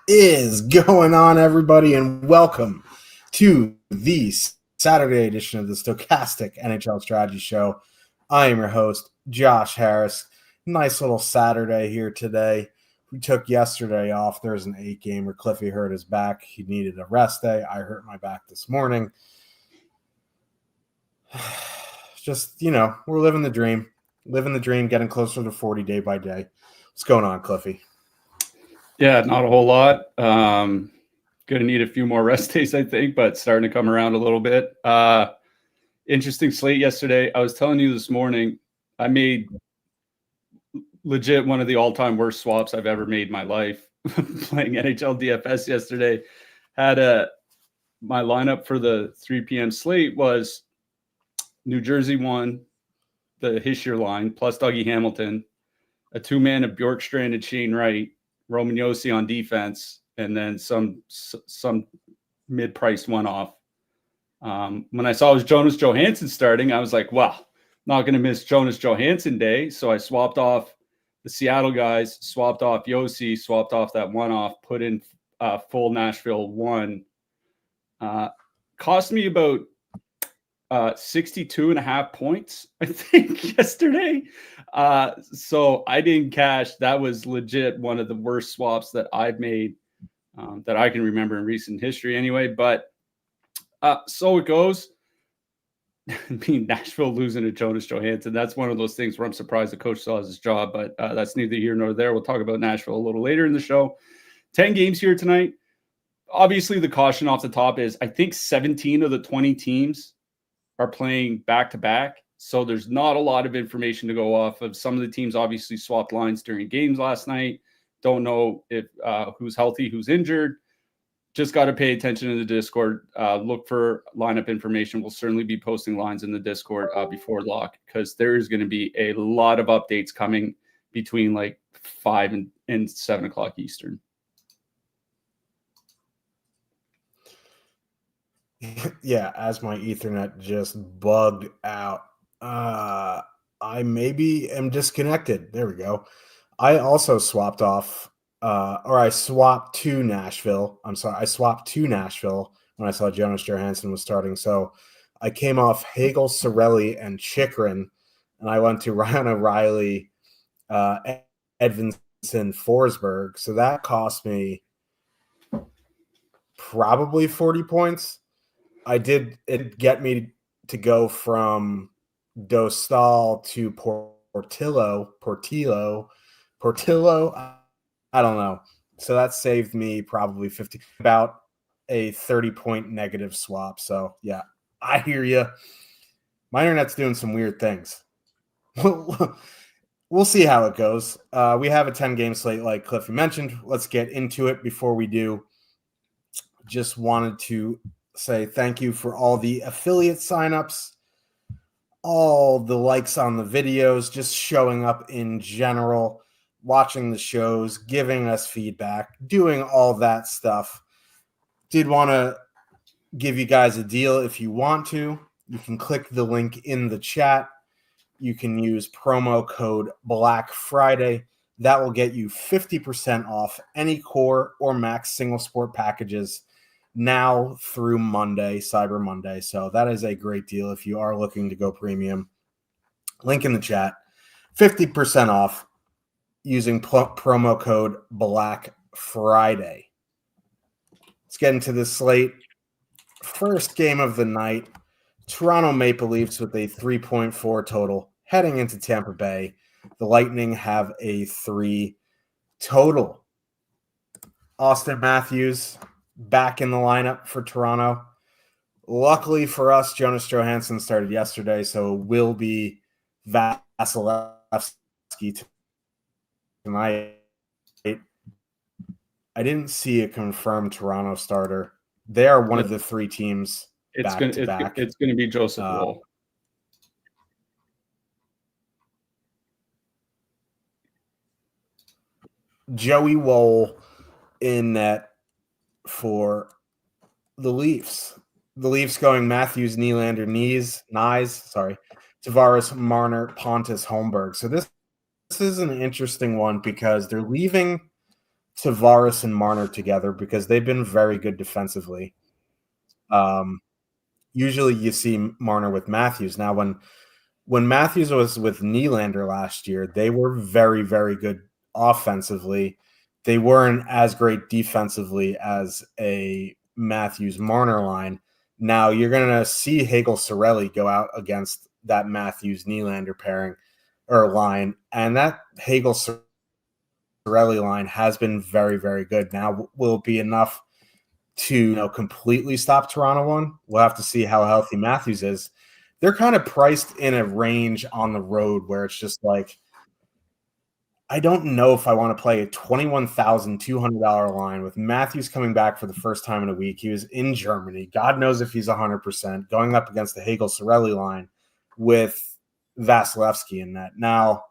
Is going on, everybody, and welcome to the Saturday edition of the Stochastic NHL Strategy Show. I am your host, Josh Harris. Nice little Saturday here today. We took yesterday off. There's an 8-gamer. Cliffy hurt his back. He needed a rest day. I hurt my back this morning. Just, we're living the dream. Living the dream, getting closer to 40 day by day. What's going on, Cliffy? Yeah, not a whole lot. Going to need a few more rest days, I think, but starting to come around a little bit. Interesting slate yesterday. I was telling you this morning, I made legit one of the all-time worst swaps I've ever made in my life playing NHL DFS yesterday. Had my lineup for the 3 p.m. slate was New Jersey 1, the Hischier line, plus Dougie Hamilton, a 2-man of Bjorkstrand and Shane Wright, Roman Josi on defense, and then some mid-priced one-off. When I saw it was Jonas Johansson starting, I was like, well, not going to miss Jonas Johansson day. So I swapped off the Seattle guys, swapped off Josi, swapped off that one-off, put in full Nashville 1. Cost me about 62.5 points, I think, yesterday. So I didn't cash. That was legit one of the worst swaps that I've made that I can remember in recent history anyway. But so it goes. I mean, Nashville losing to Jonas Johansson, that's one of those things where I'm surprised the coach still has his job, but that's neither here nor there. We'll talk about Nashville a little later in the show. 10 games here tonight. Obviously, the caution off the top is I think 17 of the 20 teams are playing back-to-back, so there's not a lot of information to go off of. Some of the teams obviously swapped lines during games last night. Don't know if who's healthy, who's injured. Just got to pay attention to the Discord. Look for lineup information. We'll certainly be posting lines in the Discord before lock because there is going to be a lot of updates coming between like 5 and 7 o'clock Eastern. Yeah, as my Ethernet just bugged out. I maybe am disconnected. There we go. I also swapped off, I swapped to Nashville. I swapped to Nashville when I saw Jonas Johansson was starting. So I came off Hagel, Sorelli, and Chikrin, and I went to Ryan O'Reilly, Edvinsson, Forsberg. So that cost me probably 40 points. It get me to go from Dostal to Portillo. I don't know. So that saved me probably 50, about a 30-point negative swap. So yeah, I hear you. My internet's doing some weird things. We'll see how it goes. We have a 10-game slate like Cliffy mentioned. Let's get into it. Before we do, just wanted to say thank you for all the affiliate signups, all the likes on the videos, just showing up in general, watching the shows, giving us feedback, doing all that stuff. Did want to give you guys a deal if you want to. You can click the link in the chat. You can use promo code Black Friday. That will get you 50% off any core or max single sport packages now through Monday, Cyber Monday. So that is a great deal if you are looking to go premium. Link in the chat. 50% off using promo code Black Friday. Let's get into this slate. First game of the night, Toronto Maple Leafs with a 3.4 total heading into Tampa Bay. The Lightning have a 3 total. Austin Matthews back in the lineup for Toronto. Luckily for us, Jonas Johansson started yesterday, so it will be Vasilevsky tonight. I didn't see a confirmed Toronto starter. They are one of the 3 teams back to back. It's going to be Joseph Woll. Joey Woll in net for the Leafs. The Leafs going Matthews, Nylander, Nyes, Tavares, Marner, Pontus, Holmberg. So this is an interesting one because they're leaving Tavares and Marner together because they've been very good defensively. Usually you see Marner with Matthews. Now, when Matthews was with Nylander last year, they were very, very good offensively. They weren't as great defensively as a Matthews-Marner line. Now you're going to see Hagel-Sorelli go out against that Matthews-Nylander pairing or line, and that Hagel-Sorelli line has been very, very good. Now, will it be enough to completely stop Toronto one? We'll have to see how healthy Matthews is. They're kind of priced in a range on the road where it's just like, I don't know if I want to play a $21,200 line with Matthews coming back for the first time in a week. He was in Germany. God knows if he's 100% going up against the Hagel-Sorelli line with Vasilevsky in that. Now,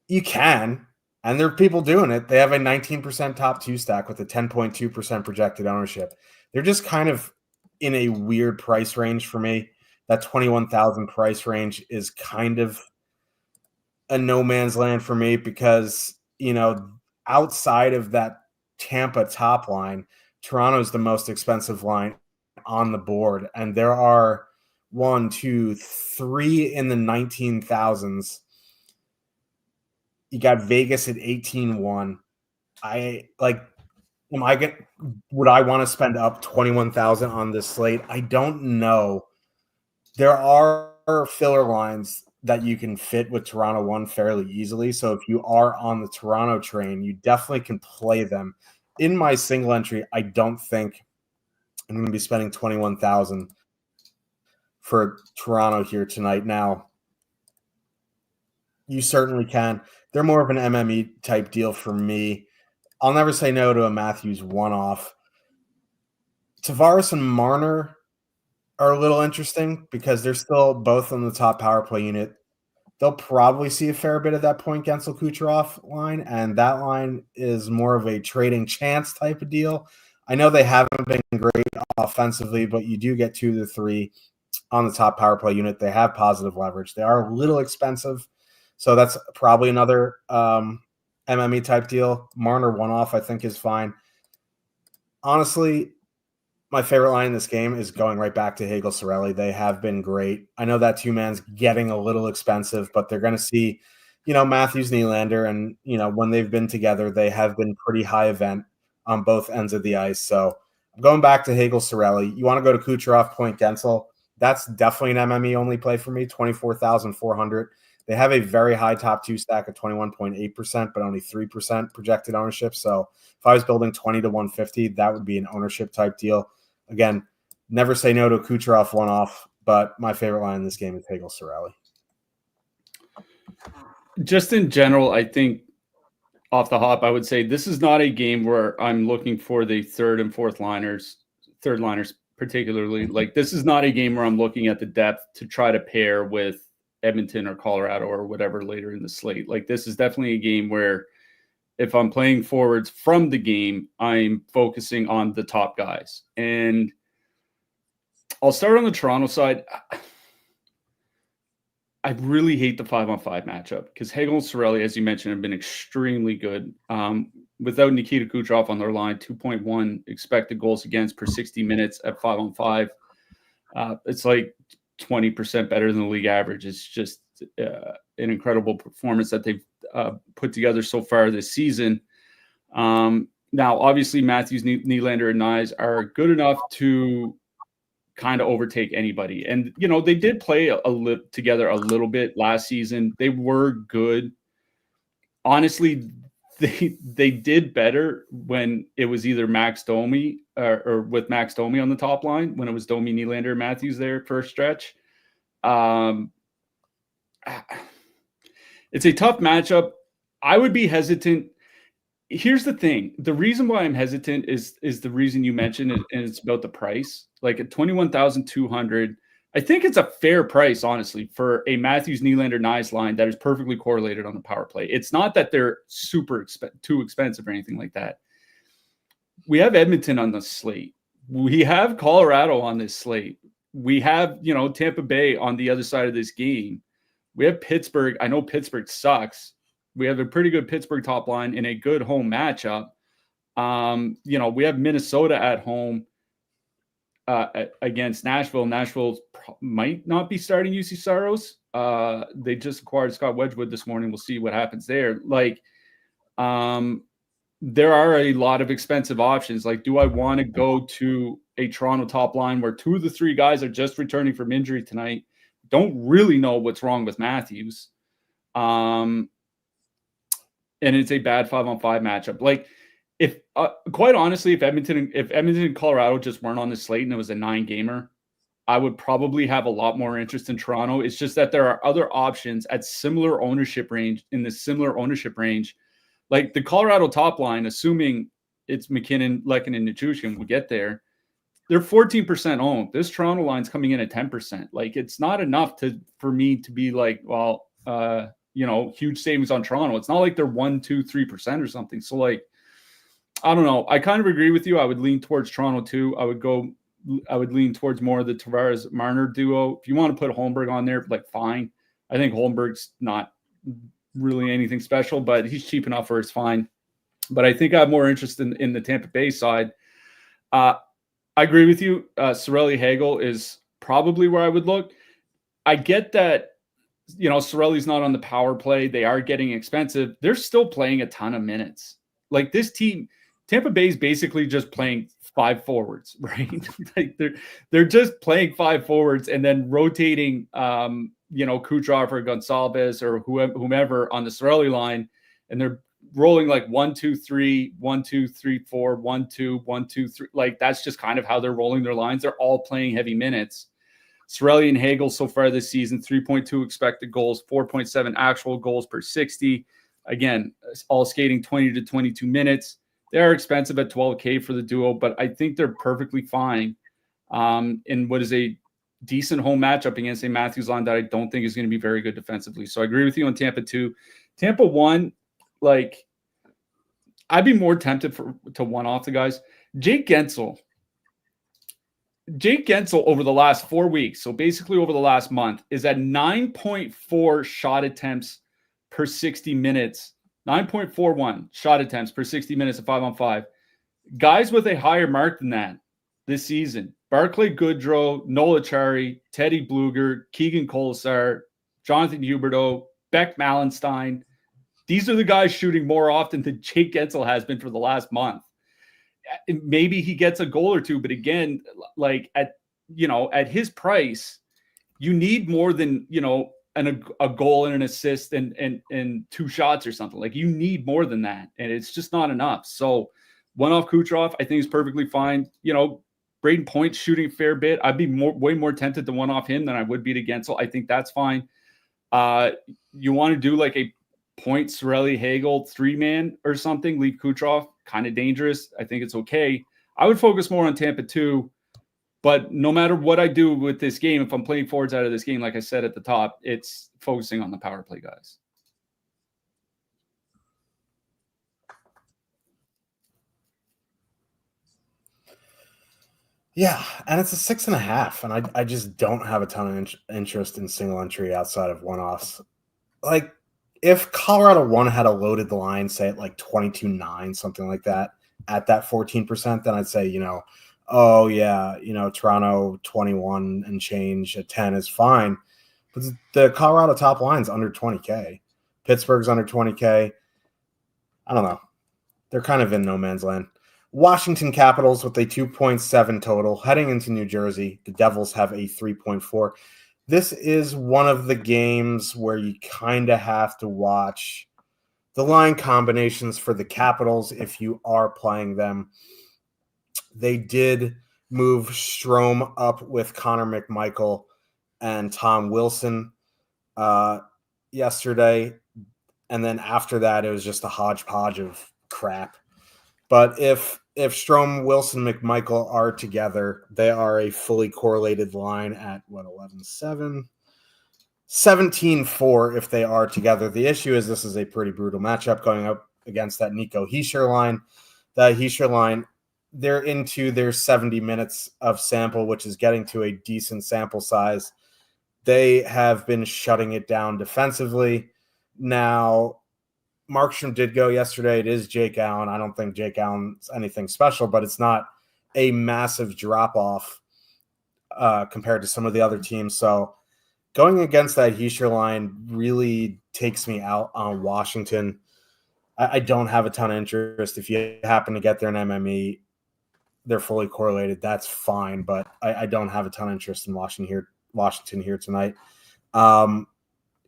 you can, and there are people doing it. They have a 19% top two stack with a 10.2% projected ownership. They're just kind of in a weird price range for me. That 21,000 price range is kind of a no man's land for me because, outside of that Tampa top line, Toronto's the most expensive line on the board. And there are 1, 2, 3 in the 19,000s. You got Vegas at 18-1. Would I want to spend up 21,000 on this slate? I don't know. There are filler lines that you can fit with Toronto one fairly easily. So if you are on the Toronto train, you definitely can play them. In my single entry, I don't think I'm going to be spending 21,000 for Toronto here tonight. Now, you certainly can. They're more of an MME type deal for me. I'll never say no to a Matthews one-off. Tavares and Marner are a little interesting because they're still both on the top power play unit. They'll probably see a fair bit of that point Gensel Kucherov line, and that line is more of a trading chance type of deal. I know they haven't been great offensively, but you do get 2 to 3 on the top power play unit. They have positive leverage. They are a little expensive, so that's probably another MME type deal. Marner one-off, I think, is fine. Honestly, my favorite line in this game is going right back to Hagel-Sorelli. They have been great. I know that two-man's getting a little expensive, but they're going to see, Matthews, Nylander, and, when they've been together, they have been pretty high event on both ends of the ice. So I'm going back to Hagel-Sorelli. You want to go to Kucherov, Point Gensel. That's definitely an MME only play for me, 24,400. They have a very high top two stack of 21.8%, but only 3% projected ownership. So if I was building 20 to 150, that would be an ownership type deal. Again, never say no to a Kucherov one-off, but my favorite line in this game is Hagel-Sorelli. Just in general, I think off the hop, I would say this is not a game where I'm looking for the third liners particularly. Like, this is not a game where I'm looking at the depth to try to pair with Edmonton or Colorado or whatever later in the slate. Like, this is definitely a game where if I'm playing forwards from the game, I'm focusing on the top guys. And I'll start on the Toronto side. I really hate the 5-on-5 matchup because Hagel and Sorelli, as you mentioned, have been extremely good. Without Nikita Kucherov on their line, 2.1 expected goals against per 60 minutes at 5-on-5. It's like 20% better than the league average. It's just an incredible performance that they've put together so far this season. Now, obviously, Matthews, Nylander, and Nyes are good enough to kind of overtake anybody. And, they did play together a little bit last season. They were good. Honestly, they did better when it was either Max Domi or with Max Domi on the top line, when it was Domi, Nylander, Matthews there for a stretch. It's a tough matchup. I would be hesitant. Here's the thing. The reason why I'm hesitant is the reason you mentioned it, and it's about the price. Like at 21,200, I think it's a fair price, honestly, for a Matthews, Nylander, Nyes line that is perfectly correlated on the power play. It's not that they're too expensive or anything like that. We have Edmonton on the slate. We have Colorado on this slate. We have, Tampa Bay on the other side of this game. We have Pittsburgh. I know Pittsburgh sucks, We have a pretty good Pittsburgh top line in a good home matchup. We have Minnesota at home against Nashville. Nashville might not be starting UC Saros. They just acquired Scott Wedgwood this morning. We'll see what happens there. There are a lot of expensive options. Do I want to go to a Toronto top line where 2 of the 3 guys are just returning from injury tonight? Don't really know what's wrong with Matthews. And it's a bad 5-on-5 matchup. If quite honestly, if Edmonton and Colorado just weren't on the slate and it was a 9-gamer, I would probably have a lot more interest in Toronto. It's just that there are other options at similar ownership range, like the Colorado top line, assuming it's McKinnon, Lekin, and Nichushkin, will get there. They're 14% owned. This Toronto line's coming in at 10%. It's not enough for me to be huge savings on Toronto. It's not like they're 1%, 2%, 3% or something. So I don't know. I kind of agree with you. I would lean towards Toronto too. I would lean towards more of the Tavares-Marner duo. If you want to put Holmberg on there, fine. I think Holmberg's not really anything special, but he's cheap enough where it's fine. But I think I have more interest in the Tampa Bay side. I agree with you. Cirelli Hagel is probably where I would look. I get that, Cirelli's not on the power play. They are getting expensive. They're still playing a ton of minutes. This team, Tampa Bay is basically just playing 5 forwards, right? They're just playing 5 forwards and then rotating, Kucherov or Gonçalves or whomever on the Cirelli line, and they're rolling 1, 2, 3, 1, 2, 3, 4, 1, 2, 1, 2, 3. That's just kind of how they're rolling their lines. They're all playing heavy minutes. Cirelli and Hagel so far this season, 3.2 expected goals, 4.7 actual goals per 60. Again, all skating 20 to 22 minutes. They are expensive at $12K for the duo, but I think they're perfectly fine in what is a decent home matchup against a Matthews line that I don't think is going to be very good defensively. So I agree with you on Tampa 2. Tampa 1, I'd be more tempted to one-off the guys. Jake Gensel over the last 4 weeks, so basically over the last month, is at 9.4 shot attempts per 60 minutes. 9.41 shot attempts per 60 minutes of 5-on-5. Guys with a higher mark than that this season: Barclay Goodrow, Nola Chari, Teddy Bluger, Keegan Kolesar, Jonathan Huberdeau, Beck Malenstein. These are the guys shooting more often than Jake Gensel has been for the last month. Maybe he gets a goal or two, but again, at his price, you need more than, a goal and an assist and 2 shots or something. You need more than that, and it's just not enough. So one-off Kucherov, I think, is perfectly fine. Braden Point's shooting a fair bit. I'd be way more tempted to one-off him than I would be to Gensel. I think that's fine. You want to do a Point, Cirelli, Hagel 3-man or something, leave Kucherov, kind of dangerous. I think it's okay. I would focus more on Tampa 2, but no matter what I do with this game, if I'm playing forwards out of this game, like I said at the top, it's focusing on the power play guys. Yeah, and it's a 6.5, and I just don't have a ton of interest in single entry outside of one-offs. If Colorado 1 had a loaded line, say at 22.9, something like that, at that 14%, then I'd say, Toronto 21 and change at 10 is fine. But the Colorado top line's under 20K. Pittsburgh's under 20K. I don't know. They're kind of in no man's land. Washington Capitals with a 2.7 total. Heading into New Jersey, the Devils have a 3.4. This is one of the games where you kind of have to watch the line combinations for the Capitals if you are playing them. They did move Strome up with Connor McMichael and Tom Wilson yesterday. And then after that, it was just a hodgepodge of crap. But if Strome, Wilson, McMichael are together, they are a fully correlated line at 11-7, 17-4 if they are together. The issue is this is a pretty brutal matchup going up against that Nico Hischier line. That Hischier line, they're into their 70 minutes of sample, which is getting to a decent sample size. They have been shutting it down defensively. Now, Markstrom did go yesterday. It is Jake Allen. I don't think Jake Allen's anything special, but it's not a massive drop-off compared to some of the other teams. So going against that Hischier line really takes me out on Washington. I don't have a ton of interest. If you happen to get there in MME, they're fully correlated. That's fine, but I don't have a ton of interest in Washington here tonight.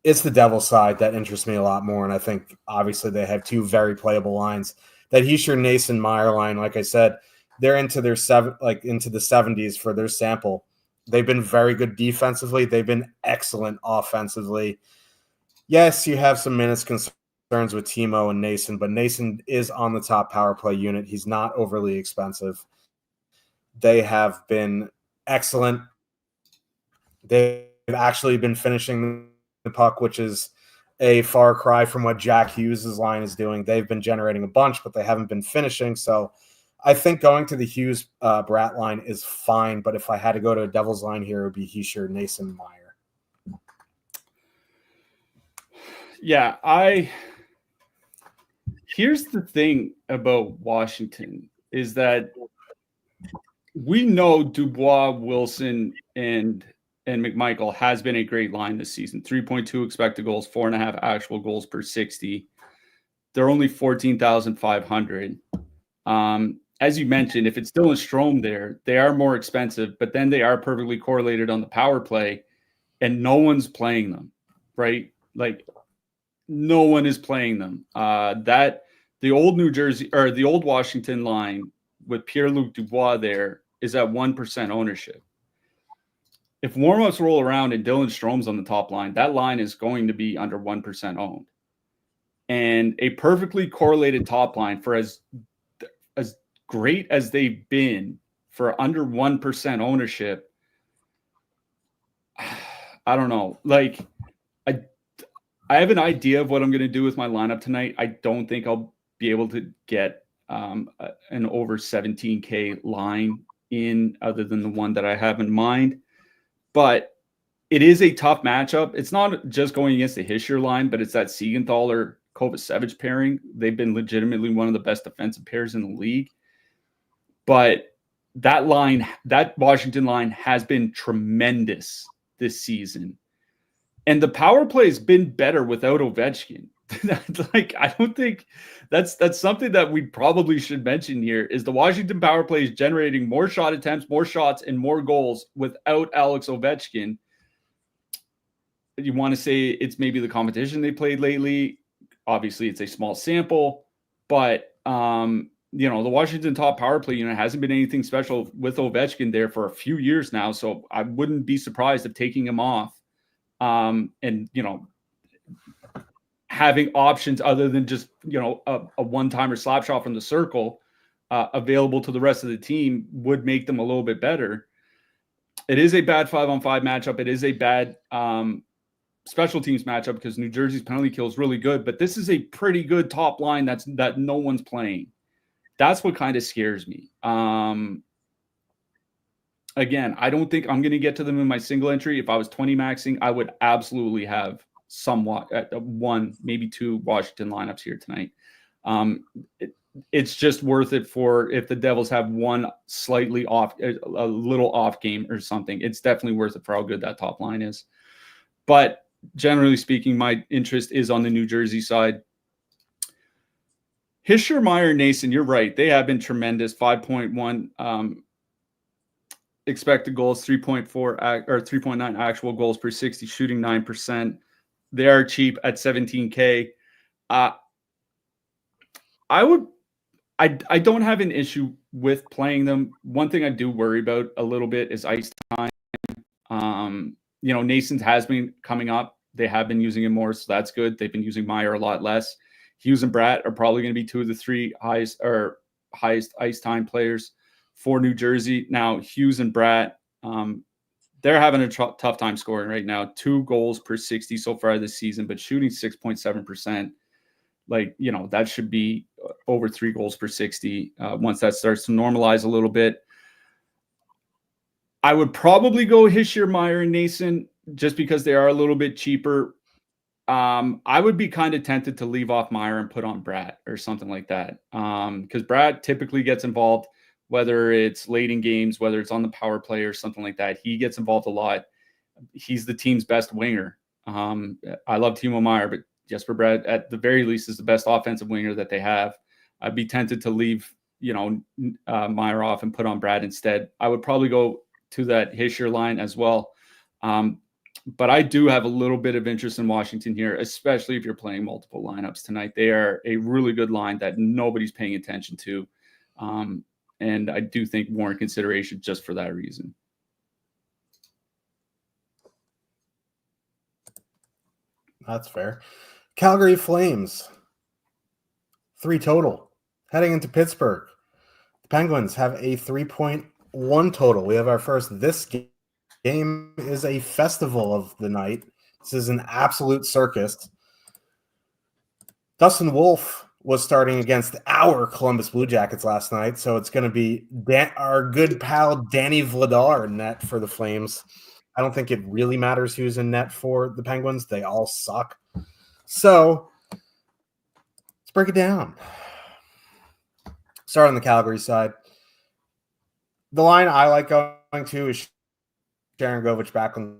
It's the Devils side that interests me a lot more, and I think obviously they have two very playable lines. That Hischier, Nason, Meyer line, like I said, they're into the 70s for their sample. They've been very good defensively. They've been excellent offensively. Yes, you have some minutes concerns with Timo and Nason, but Nason is on the top power play unit. He's not overly expensive. They have been excellent. They've actually been finishing the puck, which is a far cry from what Jack Hughes' line is doing. They've been generating a bunch, but they haven't been finishing. So I think going to the Hughes Bratt line is fine, but if I had to go to a Devils line here, it would be Hischier, Nason, Meyer. Yeah, here's the thing about Washington is that we know Dubois, Wilson, and McMichael has been a great line this season. 3.2 expected goals, 4.5 actual goals per 60. They're only 14,500. As you mentioned, if it's Dylan Strome there, they are more expensive, but then they are perfectly correlated on the power play, and no one's playing them, right? Like, no one is playing them. The old New Jersey or the old Washington line with Pierre-Luc Dubois there is at 1% ownership. If warmups roll around and Dylan Strome's on the top line, that line is going to be under 1% owned. And a perfectly correlated top line for as great as they've been for under 1% ownership, I don't know. Like, I have an idea of what I'm going to do with my lineup tonight. I don't think I'll be able to get an over 17K line in other than the one that I have in mind. But it is a tough matchup. It's not just going against the Hischier line, but it's that Siegenthaler-Kovacevic pairing. They've been legitimately one of the best defensive pairs in the league. But that line, that Washington line has been tremendous this season. And the power play has been better without Ovechkin. Like, I don't think that's something that we probably should mention here is the Washington power play is generating more shot attempts, more shots, and more goals without Alex Ovechkin. You want to say it's maybe the competition they played lately. Obviously, it's a small sample, but the Washington top power play unit hasn't been anything special with Ovechkin there for a few years now. So I wouldn't be surprised if taking him off and having options other than just, a one-timer slap shot from the circle available to the rest of the team would make them a little bit better. It is a bad 5-on-5 matchup. It is a bad special teams matchup because New Jersey's penalty kill is really good, but this is a pretty good top line that no one's playing. That's what kind of scares me. Again, I don't think I'm going to get to them in my single entry. If I was 20 maxing, I would absolutely have somewhat one, maybe two Washington lineups here tonight. It's just worth it for if the Devils have one slightly off, a little off game or something. It's definitely worth it for how good that top line is. But generally speaking, my interest is on the New Jersey side. Hischier, Meyer, Nason, you're right. They have been tremendous. 5.1 expected goals, 3.4 or 3.9 actual goals per 60, shooting 9%. They are cheap at 17K. I don't have an issue with playing them. One thing I do worry about a little bit is ice time. Nason's has been coming up. They have been using him more, so that's good. They've been using Meyer a lot less. Hughes and Bratt are probably going to be two of the three highest ice time players for New Jersey. Now, Hughes and Bratt, they're having a tough time scoring right now. 2 goals per 60 so far this season, but shooting 6.7%. That should be over 3 goals per 60 once that starts to normalize a little bit. I would probably go Hischier, Meyer, and Nason just because they are a little bit cheaper. I would be kind of tempted to leave off Meyer and put on Brad or something like that. Because Brad typically gets involved, whether it's late in games, whether it's on the power play or something like that. He gets involved a lot. He's the team's best winger. I love Timo Meyer, but Jesper Brad, at the very least, is the best offensive winger that they have. I'd be tempted to leave, Meyer off and put on Brad instead. I would probably go to that Hischier line as well. But I do have a little bit of interest in Washington here, especially if you're playing multiple lineups tonight. They are a really good line that nobody's paying attention to. And I do think warrant consideration just for that reason. That's fair. Calgary Flames, 3 total. Heading into Pittsburgh, the Penguins have a 3.1 total. We have our first. This game is a festival of the night. This is an absolute circus. Dustin Wolf was starting against our Columbus Blue Jackets last night, so it's going to be our good pal Danny Vladar in net for the Flames. I don't think it really matters who's in net for the Penguins. They all suck. So let's break it down. Start on the Calgary side. The line I like going to is Sharangovich back on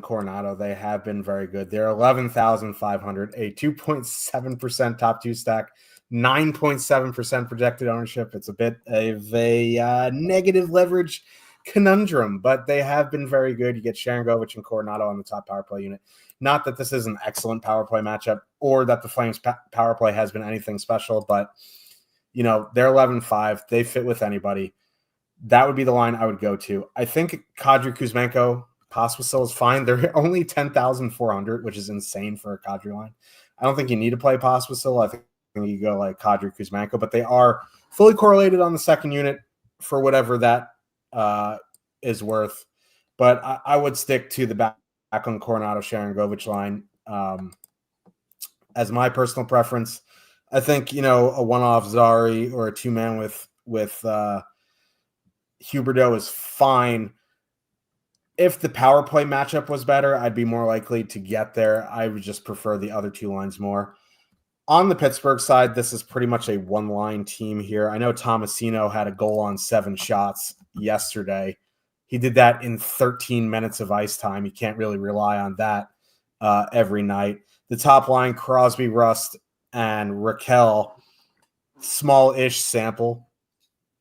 Coronado. They have been very good. They're 11,500, a 2.7% top 2 stack, 9.7% projected ownership. It's a bit of a negative leverage conundrum, but they have been very good. You get Sharangovich and Coronado on the top power play unit. Not that this is an excellent power play matchup or that the Flames power play has been anything special, but they're 11-5. They fit with anybody. That would be the line I would go to. I think Kadri Kuzmenko, Pospisil is fine. They're only 10,400, which is insane for a Kadri line. I don't think you need to play Pospisil. I think you go like Kadri Kuzmenko, but they are fully correlated on the second unit for whatever that is worth. But I would stick to the back on Coronado Sharangovich line as my personal preference. I think, a one-off Zari or a two-man with Huberdeau is fine. If the power play matchup was better, I'd be more likely to get there. I would just prefer the other two lines more. On the Pittsburgh side, this is pretty much a one-line team here. I know Tomasino had a goal on 7 shots yesterday. He did that in 13 minutes of ice time. You can't really rely on that every night. The top line, Crosby, Rust, and Raquel, small-ish sample.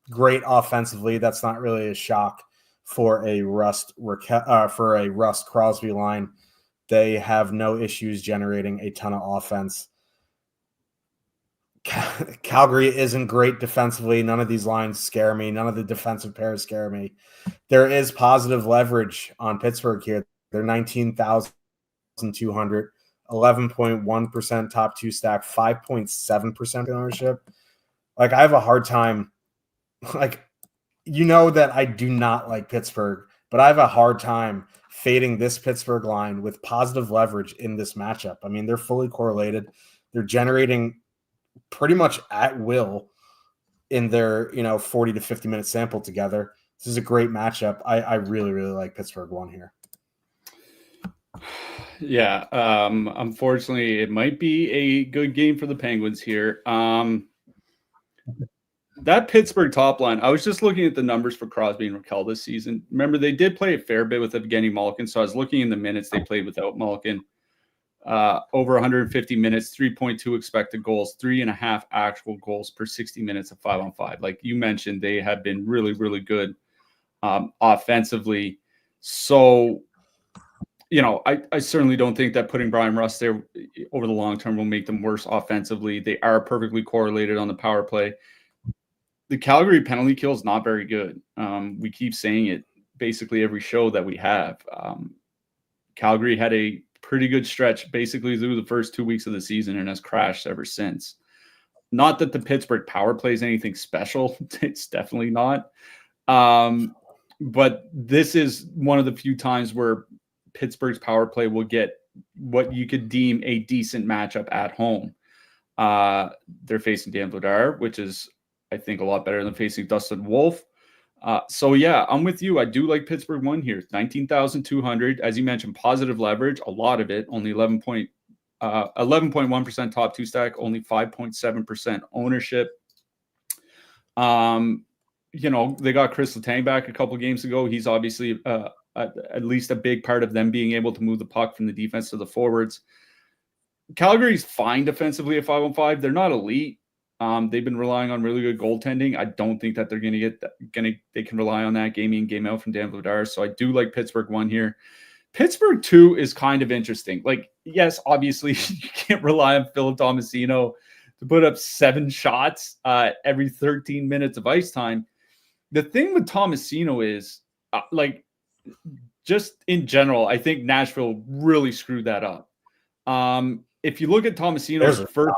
Great offensively. That's not really a shock for a Rust Crosby line. They have no issues generating a ton of offense. Calgary isn't great defensively. None of these lines scare me. None of the defensive pairs scare me. There is positive leverage on Pittsburgh here. They're 19,200, 11.1% top 2 stack, 5.7% ownership. I have a hard time. That I do not like Pittsburgh, but I have a hard time fading this Pittsburgh line with positive leverage in this matchup. I mean, they're fully correlated. They're generating pretty much at will in their 40 to 50 minute sample together. This is a great matchup. I really, really like Pittsburgh 1 here. Yeah. Unfortunately, it might be a good game for the Penguins here. That Pittsburgh top line, I was just looking at the numbers for Crosby and Raquel this season. Remember, they did play a fair bit with Evgeny Malkin, so I was looking in the minutes they played without Malkin. Over 150 minutes, 3.2 expected goals, 3.5 actual goals per 60 minutes of 5-on-5. Like you mentioned, they have been really, really good offensively. So, I certainly don't think that putting Brian Rust there over the long term will make them worse offensively. They are perfectly correlated on the power play. The Calgary penalty kill is not very good. We keep saying it basically every show that we have. Calgary had a pretty good stretch basically through the first 2 weeks of the season and has crashed ever since. Not that the Pittsburgh power play is anything special. It's definitely not. But this is one of the few times where Pittsburgh's power play will get what you could deem a decent matchup at home. They're facing Dan Vladar, which is, I think, a lot better than facing Dustin Wolf. So yeah, I'm with you. I do like Pittsburgh 1 here. 19,200, as you mentioned, positive leverage, a lot of it, only 11.1% 11.1% top two stack, only 5.7% ownership. They got Chris Letang back a couple of games ago. He's obviously at least a big part of them being able to move the puck from the defense to the forwards. Calgary's fine defensively at 5-on-5. They're not elite. They've been relying on really good goaltending. I don't think that they're they can rely on that game in, game out from Dan Vladar. So I do like Pittsburgh 1 here. Pittsburgh 2 is kind of interesting. Like, yes, obviously you can't rely on Philip Tomasino to put up 7 shots every 13 minutes of ice time. The thing with Tomasino is, just in general, I think Nashville really screwed that up. If you look at Tomasino's first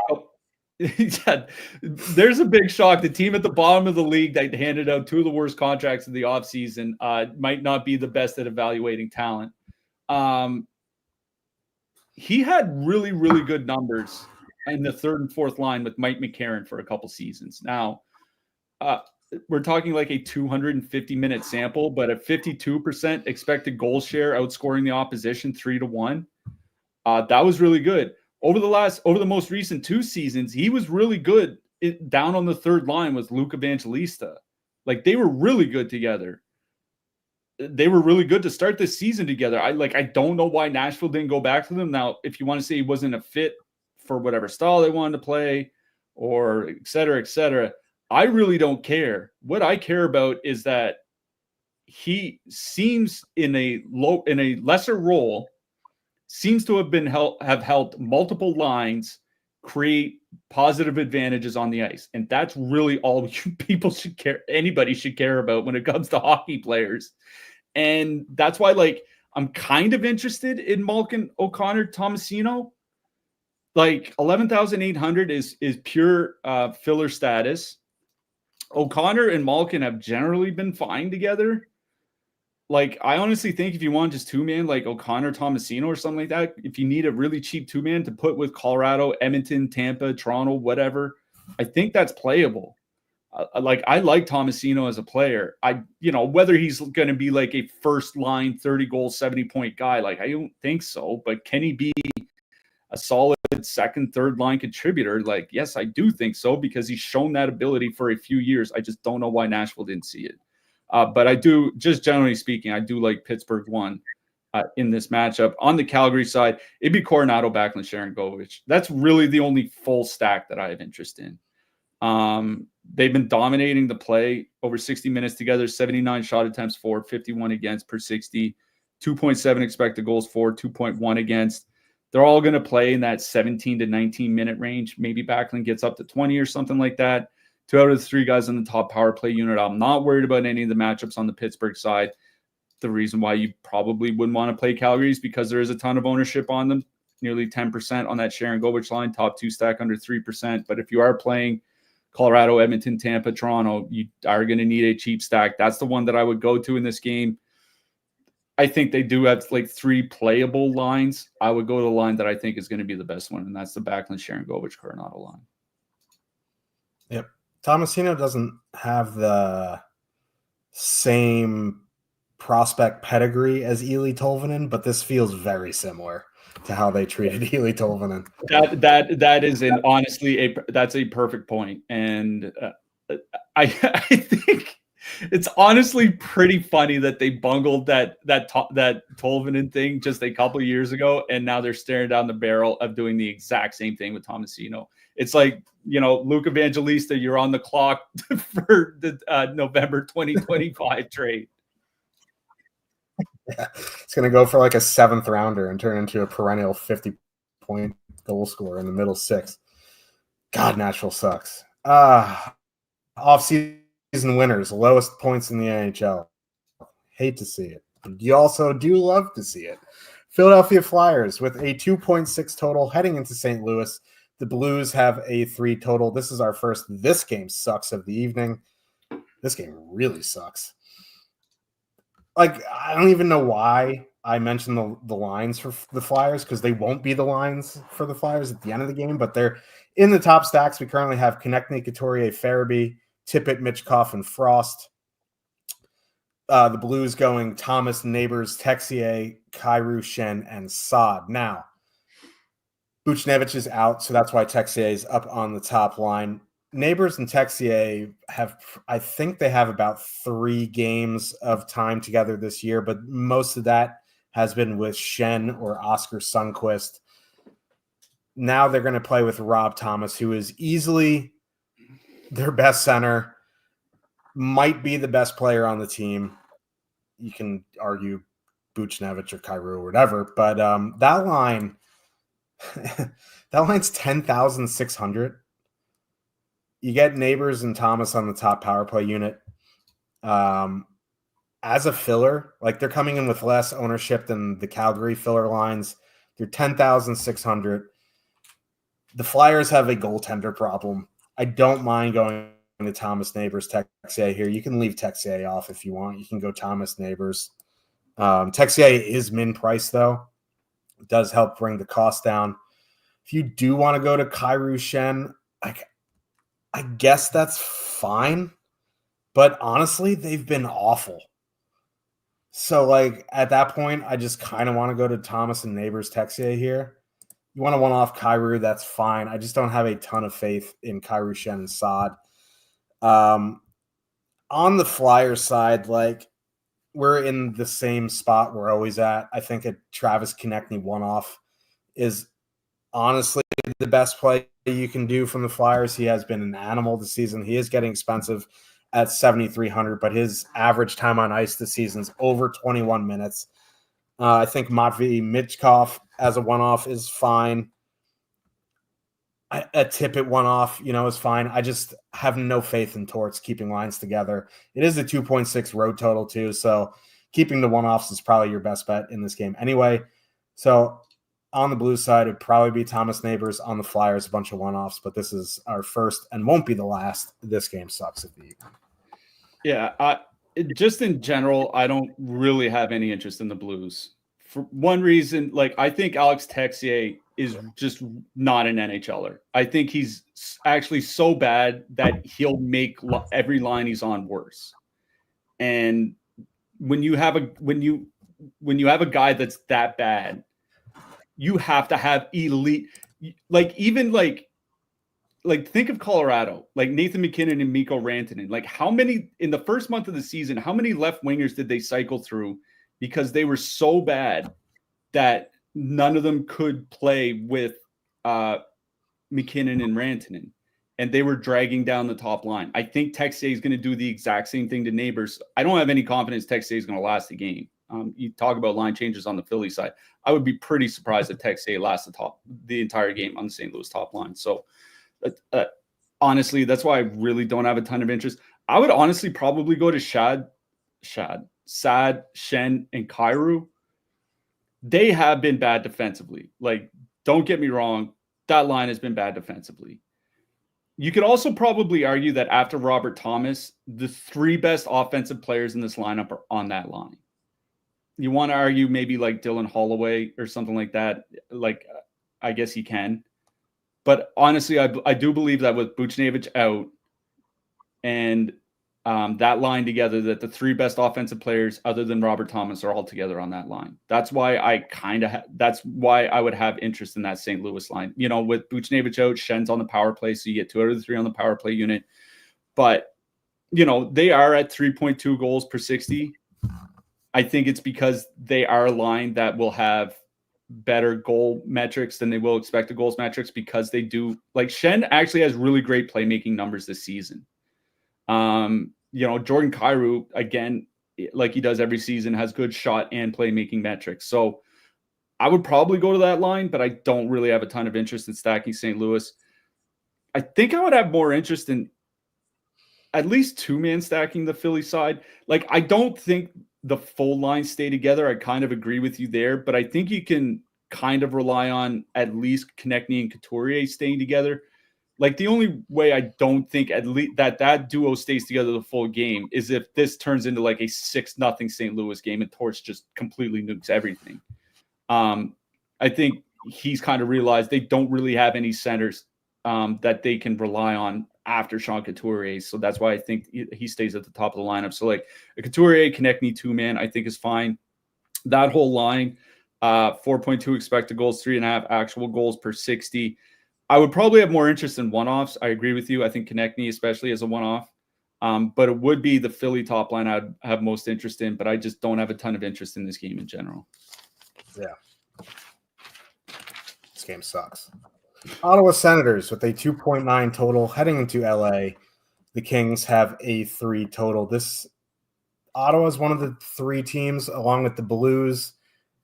there's a big shock. The team at the bottom of the league that handed out 2 of the worst contracts of the offseason might not be the best at evaluating talent. He had really, really good numbers in the 3rd and 4th line with Mike McCarron for a couple seasons. Now, we're talking like a 250-minute sample, but a 52% expected goal share, outscoring the opposition 3-1. That was really good. Over the most recent 2 seasons, he was really good down on the 3rd line with Luke Evangelista. Like, they were really good together. They were really good to start this season together. I don't know why Nashville didn't go back to them. Now, if you want to say he wasn't a fit for whatever style they wanted to play, or et cetera, I really don't care. What I care about is that he seems in a lesser role, seems to have helped multiple lines create positive advantages on the ice. And that's really all anybody should care about when it comes to hockey players. And that's why, I'm kind of interested in Malkin, O'Connor, Tomasino. 11,800 is pure filler status. O'Connor and Malkin have generally been fine together. I honestly think if you want just 2-man, like O'Connor, Tomasino or something like that, if you need a really cheap 2-man to put with Colorado, Edmonton, Tampa, Toronto, whatever, I think that's playable. I like Tomasino as a player. Whether he's going to be like a first line 30 goal, 70 point guy, I don't think so. But can he be a solid second, third line contributor? Yes, I do think so, because he's shown that ability for a few years. I just don't know why Nashville didn't see it. But I do, just generally speaking, I do like Pittsburgh 1 in this matchup. On the Calgary side, it'd be Coronado, Backlund, Sharangovich. That's really the only full stack that I have interest in. They've been dominating the play over 60 minutes together, 79 shot attempts for, 51 against per 60, 2.7 expected goals for, 2.1 against. They're all going to play in that 17 to 19 minute range. Maybe Backlund gets up to 20 or something like that. 2 out of the 3 guys on the top power play unit. I'm not worried about any of the matchups on the Pittsburgh side. The reason why you probably wouldn't want to play Calgary is because there is a ton of ownership on them, nearly 10% on that Sharangovich line, top 2 stack under 3%. But if you are playing Colorado, Edmonton, Tampa, Toronto, you are going to need a cheap stack. That's the one that I would go to in this game. I think they do have 3 playable lines. I would go to the line that I think is going to be the best one, and that's the Backlund, Sharangovich, Coronado line. Yep. Tomasino doesn't have the same prospect pedigree as Eeli Tolvanen, but this feels very similar to how they treated Eeli Tolvanen. That is honestly that's a perfect point, and I think it's honestly pretty funny that they bungled that Tolvanen thing just a couple of years ago, and now they're staring down the barrel of doing the exact same thing with Tomasino. It's like, Luke Evangelista, you're on the clock for the November 2025 trade. Yeah, it's going to go for a 7th rounder and turn into a perennial 50-point goal scorer in the middle 6. God, Nashville sucks. Off-season winners, lowest points in the NHL. Hate to see it. You also do love to see it. Philadelphia Flyers with a 2.6 total heading into St. Louis. The Blues have a 3 total. This is our first "this game sucks" of the evening. This game really sucks. I don't even know why I mentioned the lines for the Flyers, because they won't be the lines for the Flyers at the end of the game, but they're in the top stacks. We currently have Konechny, Couturier, Farabee, Tippett, Mitchkov, and Frost. The Blues going Thomas, Neighbors, Texier, Kyrou, Shen, and Saad. Now, Buchnevich is out, so that's why Texier is up on the top line. Neighbors and Texier I think they have about 3 games of time together this year, but most of that has been with Schenn or Oscar Sundqvist. Now they're going to play with Rob Thomas, who is easily their best center, might be the best player on the team. You can argue Buchnevich or Kyrou or whatever, but that line, that line's 10,600. You get Neighbors and Thomas on the top power play unit. As a filler, like they're coming in with less ownership than the Calgary filler lines. They're 10,600. The Flyers have a goaltender problem. I don't mind going to Thomas, Neighbors, Texier here. You can leave Texier off if you want. You can go Thomas, Neighbors. Texier is min price, though. It does help bring the cost down. If you do want to go to Kyrou Schenn, I guess that's fine. But honestly, they've been awful. So, like, at that point, I just kind of want to go to Thomas and Neighbors, Texier here. You want to one-off Kyrou, that's fine. I just don't have a ton of faith in Kyrou, Schenn, and Saad. On the Flyers side, like, we're in the same spot we're always at. I think a Travis Konechny one-off is honestly the best play you can do from the Flyers. He has been an animal this season. He is getting expensive at 7,300, but his average time on ice this season is over 21 minutes. I think Matvei Michkov as a one-off is fine. A Tippett one-off, is fine. I just have no faith in Torts keeping lines together. It is a 2.6 road total too, so keeping the one-offs is probably your best bet in this game anyway. So on the blue side, it'd probably be Thomas Neighbors. On the Flyers, a bunch of one-offs, but this is our first and won't be the last. This game sucks of the evening. Yeah, just in general, I don't really have any interest in the Blues. For one reason, like I think Alex Texier is just not an NHLer. I think he's actually so bad that he'll make every line he's on worse. And when you have a guy that's that bad, you have to have elite, like think of Colorado, like Nathan McKinnon and Mikko Rantanen. Like how many in the first month of the season, how many left wingers did they cycle through because they were so bad that none of them could play with McKinnon and Rantanen, and they were dragging down the top line. I think Texier is going to do the exact same thing to Neighbors. I don't have any confidence Texier is going to last the game. You talk about line changes on the Philly side. I would be pretty surprised if Texier lasts the entire game on the St. Louis top line. So honestly, that's why I really don't have a ton of interest. I would honestly probably go to Saad, Schenn, and Kyrou. They have been bad defensively. Like, don't get me wrong, that line has been bad defensively. You could also probably argue that after Robert Thomas, the 3 best offensive players in this lineup are on that line. You want to argue maybe like Dylan Holloway or something like that. Like, I guess you can. But honestly, I do believe that with Buchnevich out and that line together, that the 3 best offensive players other than Robert Thomas are all together on that line. That's why that's why I would have interest in that St. Louis line. With Buchnevich out, Schenn's on the power play, so you get 2 out of the 3 on the power play unit. But they are at 3.2 goals per 60. I think it's because they are a line that will have better goal metrics than they will expected goals metrics, because they do, like, Schenn actually has really great playmaking numbers this season. Jordan Kyrou, again, like he does every season, has good shot and playmaking metrics. So I would probably go to that line, but I don't really have a ton of interest in stacking St. Louis. I think I would have more interest in at least 2-man stacking the Philly side. Like, I don't think the full line stay together. I kind of agree with you there, but I think you can kind of rely on at least Konechny and Couturier staying together. Like, the only way I don't think at least that duo stays together the full game is if this turns into like a 6-0 St. Louis game and Torch just completely nukes everything. I think he's kind of realized they don't really have any centers that they can rely on after Sean Couturier. So that's why I think he stays at the top of the lineup. So like a Couturier, Konechny 2-man, I think is fine. That whole line, 4.2 expected goals, 3.5 actual goals per 60. I would probably have more interest in one-offs. I agree with you. I think Konechny, especially as a one-off. But it would be the Philly top line I'd have most interest in, but I just don't have a ton of interest in this game in general. Yeah. This game sucks. Ottawa Senators with a 2.9 total heading into LA. The Kings have a 3 total. Ottawa is one of the 3 teams, along with the Blues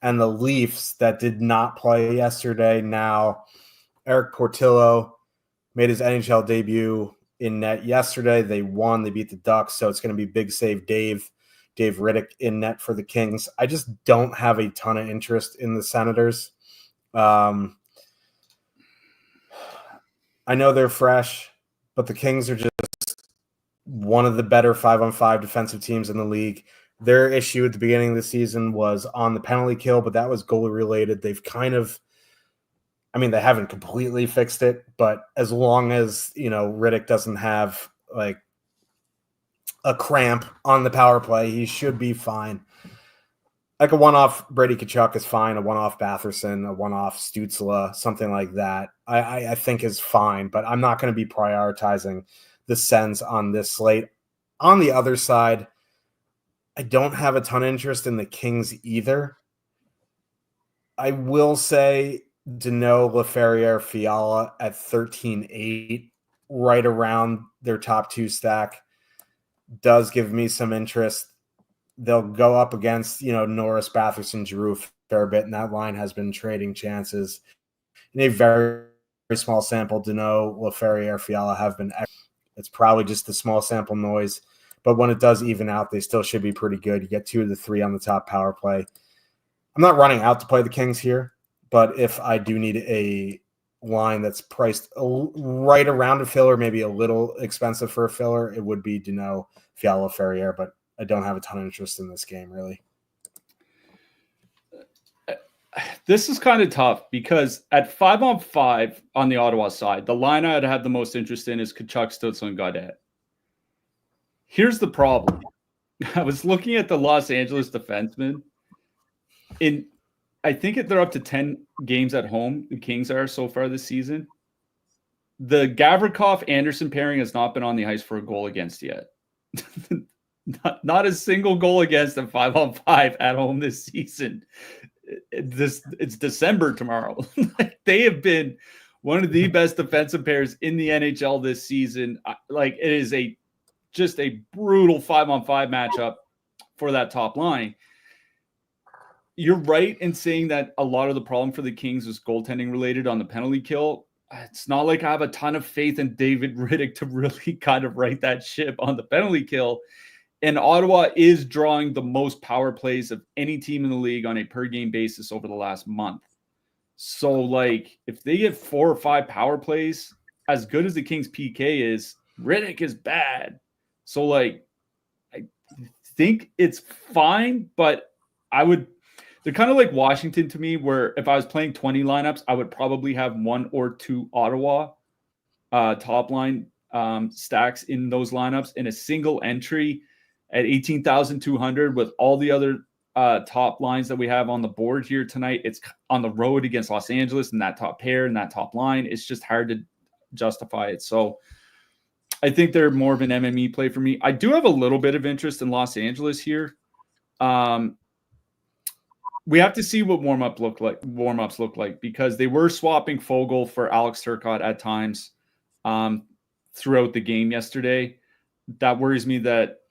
and the Leafs, that did not play yesterday. Now, Eric Portillo made his NHL debut in net yesterday. They won. They beat the Ducks, so it's going to be big save Dave Riddick in net for the Kings. I just don't have a ton of interest in the Senators. I know they're fresh, but the Kings are just one of the better 5-on-5 defensive teams in the league. Their issue at the beginning of the season was on the penalty kill, but that was goalie related. They've they haven't completely fixed it, but as long as, Riddick doesn't have like a cramp on the power play, he should be fine. Like a one-off Brady Tkachuk is fine. A one-off Batherson, a one-off Stützle, something like that, I think is fine, but I'm not going to be prioritizing the Sens on this slate. On the other side, I don't have a ton of interest in the Kings either. I will say Danault, Laferriere, Fiala at 13-8, right around their top 2 stack, does give me some interest. They'll go up against, Norris, Batherson, Giroux a fair bit, and that line has been trading chances. In a very, very small sample, Danault, Laferriere, Fiala have been excellent. It's probably just the small sample noise, but when it does even out, they still should be pretty good. You get 2 of the 3 on the top power play. I'm not running out to play the Kings here, but if I do need a line that's priced right around a filler, maybe a little expensive for a filler, it would be Danault, Fiala, Ferrier, but I don't have a ton of interest in this game, really. This is kind of tough because at 5-on-5 on the Ottawa side, the line I'd have the most interest in is Tkachuk, Stützle, and Gaudette. Here's the problem. I was looking at the Los Angeles defensemen. I think they're up to 10 games at home, the Kings are so far this season. The Gavrikov-Anderson pairing has not been on the ice for a goal against yet. not a single goal against at 5-on-5 at home this season. It's December tomorrow. They have been one of the best defensive pairs in the NHL this season. It is just a brutal 5-on-5 matchup for that top line. You're right in saying that a lot of the problem for the Kings is goaltending related on the penalty kill. It's not like I have a ton of faith in David Riddick to really kind of right that ship on the penalty kill. And Ottawa is drawing the most power plays of any team in the league on a per game basis over the last month. So, if they get 4 or 5 power plays, as good as the Kings PK is, Riddick is bad. So, I think it's fine, but they're kind of like Washington to me, where if I was playing 20 lineups, I would probably have 1 or 2 Ottawa top line stacks in those lineups in a single entry at 18,200 with all the other top lines that we have on the board here tonight. It's on the road against Los Angeles and that top pair and that top line. It's just hard to justify it. So I think they're more of an MME play for me. I do have a little bit of interest in Los Angeles here. We have to see what warm-ups look like because they were swapping Foegele for Alex Turcotte at times throughout the game yesterday. That worries me that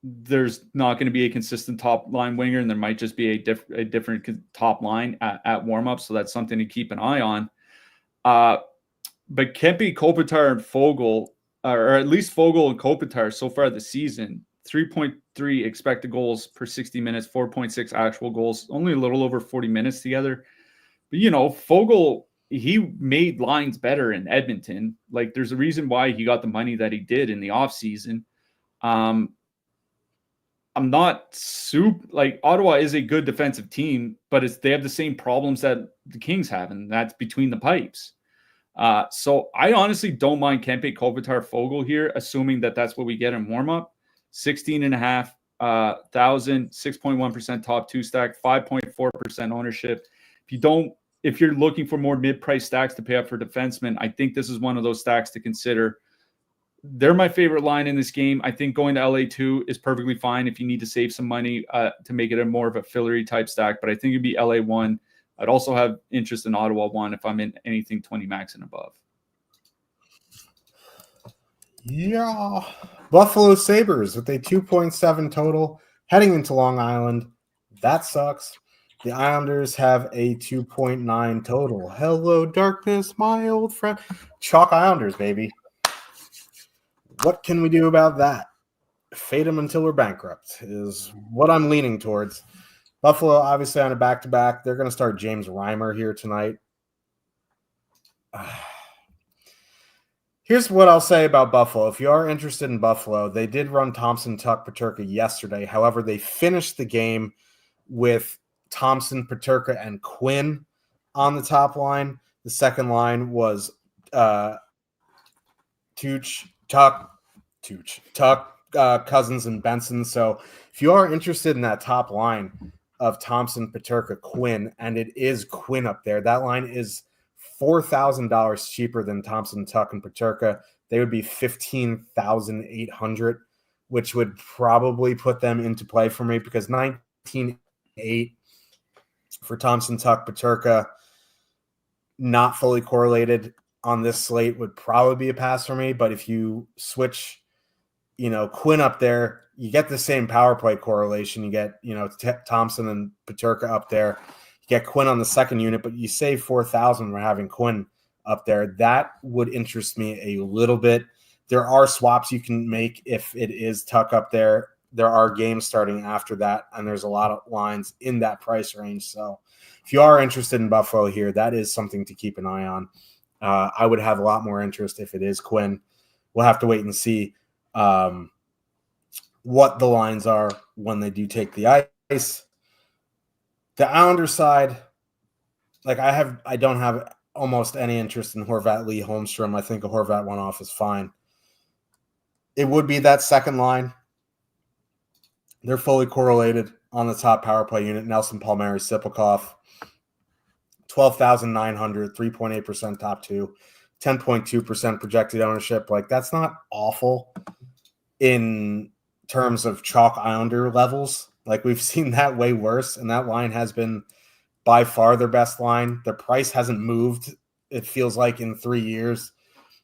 there's not going to be a consistent top line winger, and there might just be a different top line at warm-up. So that's something to keep an eye on. But Kempe, Kopitar, and Foegele, or at least Foegele and Kopitar so far this season, 3.3 expected goals per 60 minutes, 4.6 actual goals, only a little over 40 minutes together. But, Foegele, he made lines better in Edmonton. There's a reason why he got the money that he did in the offseason. I'm not Ottawa is a good defensive team, but they have the same problems that the Kings have, and that's between the pipes. So I honestly don't mind Kempe, Kopitar, Foegele here, assuming that that's what we get in warm-up. 16.5 thousand, 6.1% top two stack, 5.4% ownership. If you're looking for more mid-price stacks to pay up for defensemen, I think this is one of those stacks to consider. They're my favorite line in this game. I think going to LA2 is perfectly fine if you need to save some money to make it a more of a fillery type stack. But I think it'd be LA1. I'd also have interest in Ottawa 1 if I'm in anything 20 max and above. Yeah. Buffalo Sabres with a 2.7 total heading into Long Island. That sucks. The Islanders have a 2.9 total. Hello, darkness, my old friend. Chalk Islanders, baby. What can we do about that? Fade them until we're bankrupt is what I'm leaning towards. Buffalo, obviously, on a back-to-back. They're going to start James Reimer here tonight. Here's what I'll say about Buffalo. If you are interested in Buffalo, they did run Thompson, Tuck, Peterka yesterday. However, they finished the game with Thompson, Peterka, and Quinn on the top line. The second line was Tuck, Cousins, and Benson. So if you are interested in that top line of Thompson, Peterka, Quinn, and it is Quinn up there, that line is $4,000 cheaper than Thompson, Tuck, and Peterka. They would be $15,800, which would probably put them into play for me because 19.8 for Thompson, Tuck, Peterka, not fully correlated on this slate would probably be a pass for me. But if you switch, Quinn up there, you get the same power play correlation. You get, Thompson and Peterka up there. You get Quinn on the second unit, but you save $4,000 for having Quinn up there. That would interest me a little bit. There are swaps you can make if it is Tuck up there. There are games starting after that, and there's a lot of lines in that price range. So if you are interested in Buffalo here, that is something to keep an eye on. I would have a lot more interest if it is Quinn. We'll have to wait and see what the lines are when they do take the ice. The Islanders side, I don't have almost any interest in Horvat, Lee, Holmstrom. I think a Horvat one-off is fine. It would be that second line. They're fully correlated on the top power play unit. Nelson, Palmieri, Sipelkov. 12,900, 3.8% top two, 10.2% projected ownership. That's not awful in terms of chalk Islander levels. We've seen that way worse, and that line has been by far their best line. The price hasn't moved, it feels like, in 3 years.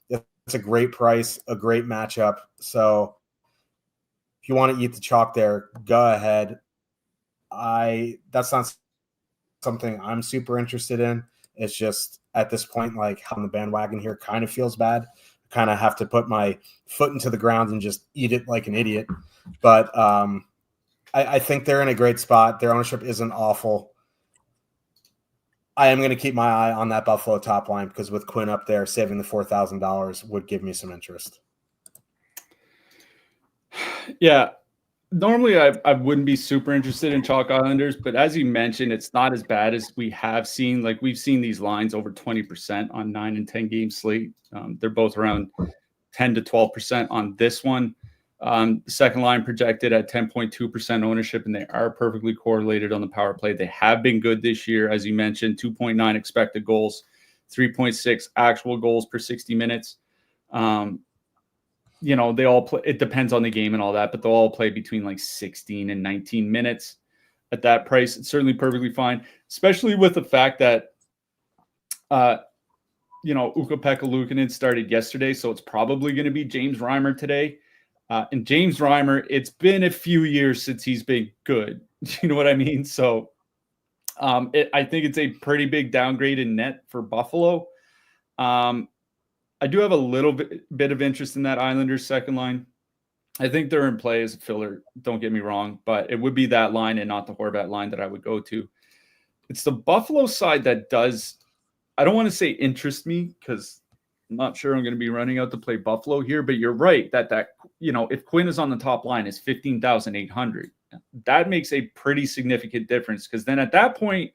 It's a great price, a great matchup. So if you want to eat the chalk there, go ahead. That's not something I'm super interested in. It's just at this point, on the bandwagon here kind of feels bad. I kind of have to put my foot into the ground and just eat it like an idiot. But I think they're in a great spot. Their ownership isn't awful. I am going to keep my eye on that Buffalo top line because with Quinn up there, saving the $4,000 would give me some interest. Yeah. Normally, I wouldn't be super interested in chalk Islanders, but as you mentioned, it's not as bad as we have seen. We've seen these lines over 20% on 9 and 10 game slate. They're both around 10 to 12% on this one. The second line projected at 10.2% ownership, and they are perfectly correlated on the power play. They have been good this year, as you mentioned, 2.9 expected goals, 3.6 actual goals per 60 minutes. They all play. It depends on the game and all that, but they'll all play between 16 and 19 minutes at that price. It's certainly perfectly fine, especially with the fact that, Ukko-Pekka Luukkonen started yesterday, so it's probably going to be James Reimer today. And James Reimer, it's been a few years since he's been good. You know what I mean? So I think it's a pretty big downgrade in net for Buffalo. I do have a little bit of interest in that Islanders second line. I think they're in play as a filler. Don't get me wrong, but it would be that line and not the Horvat line that I would go to. It's the Buffalo side that does, I don't want to say interest me because I'm not sure I'm going to be running out to play Buffalo here, but you're right that if Quinn is on the top line, it's 15,800. That makes a pretty significant difference because then at that point,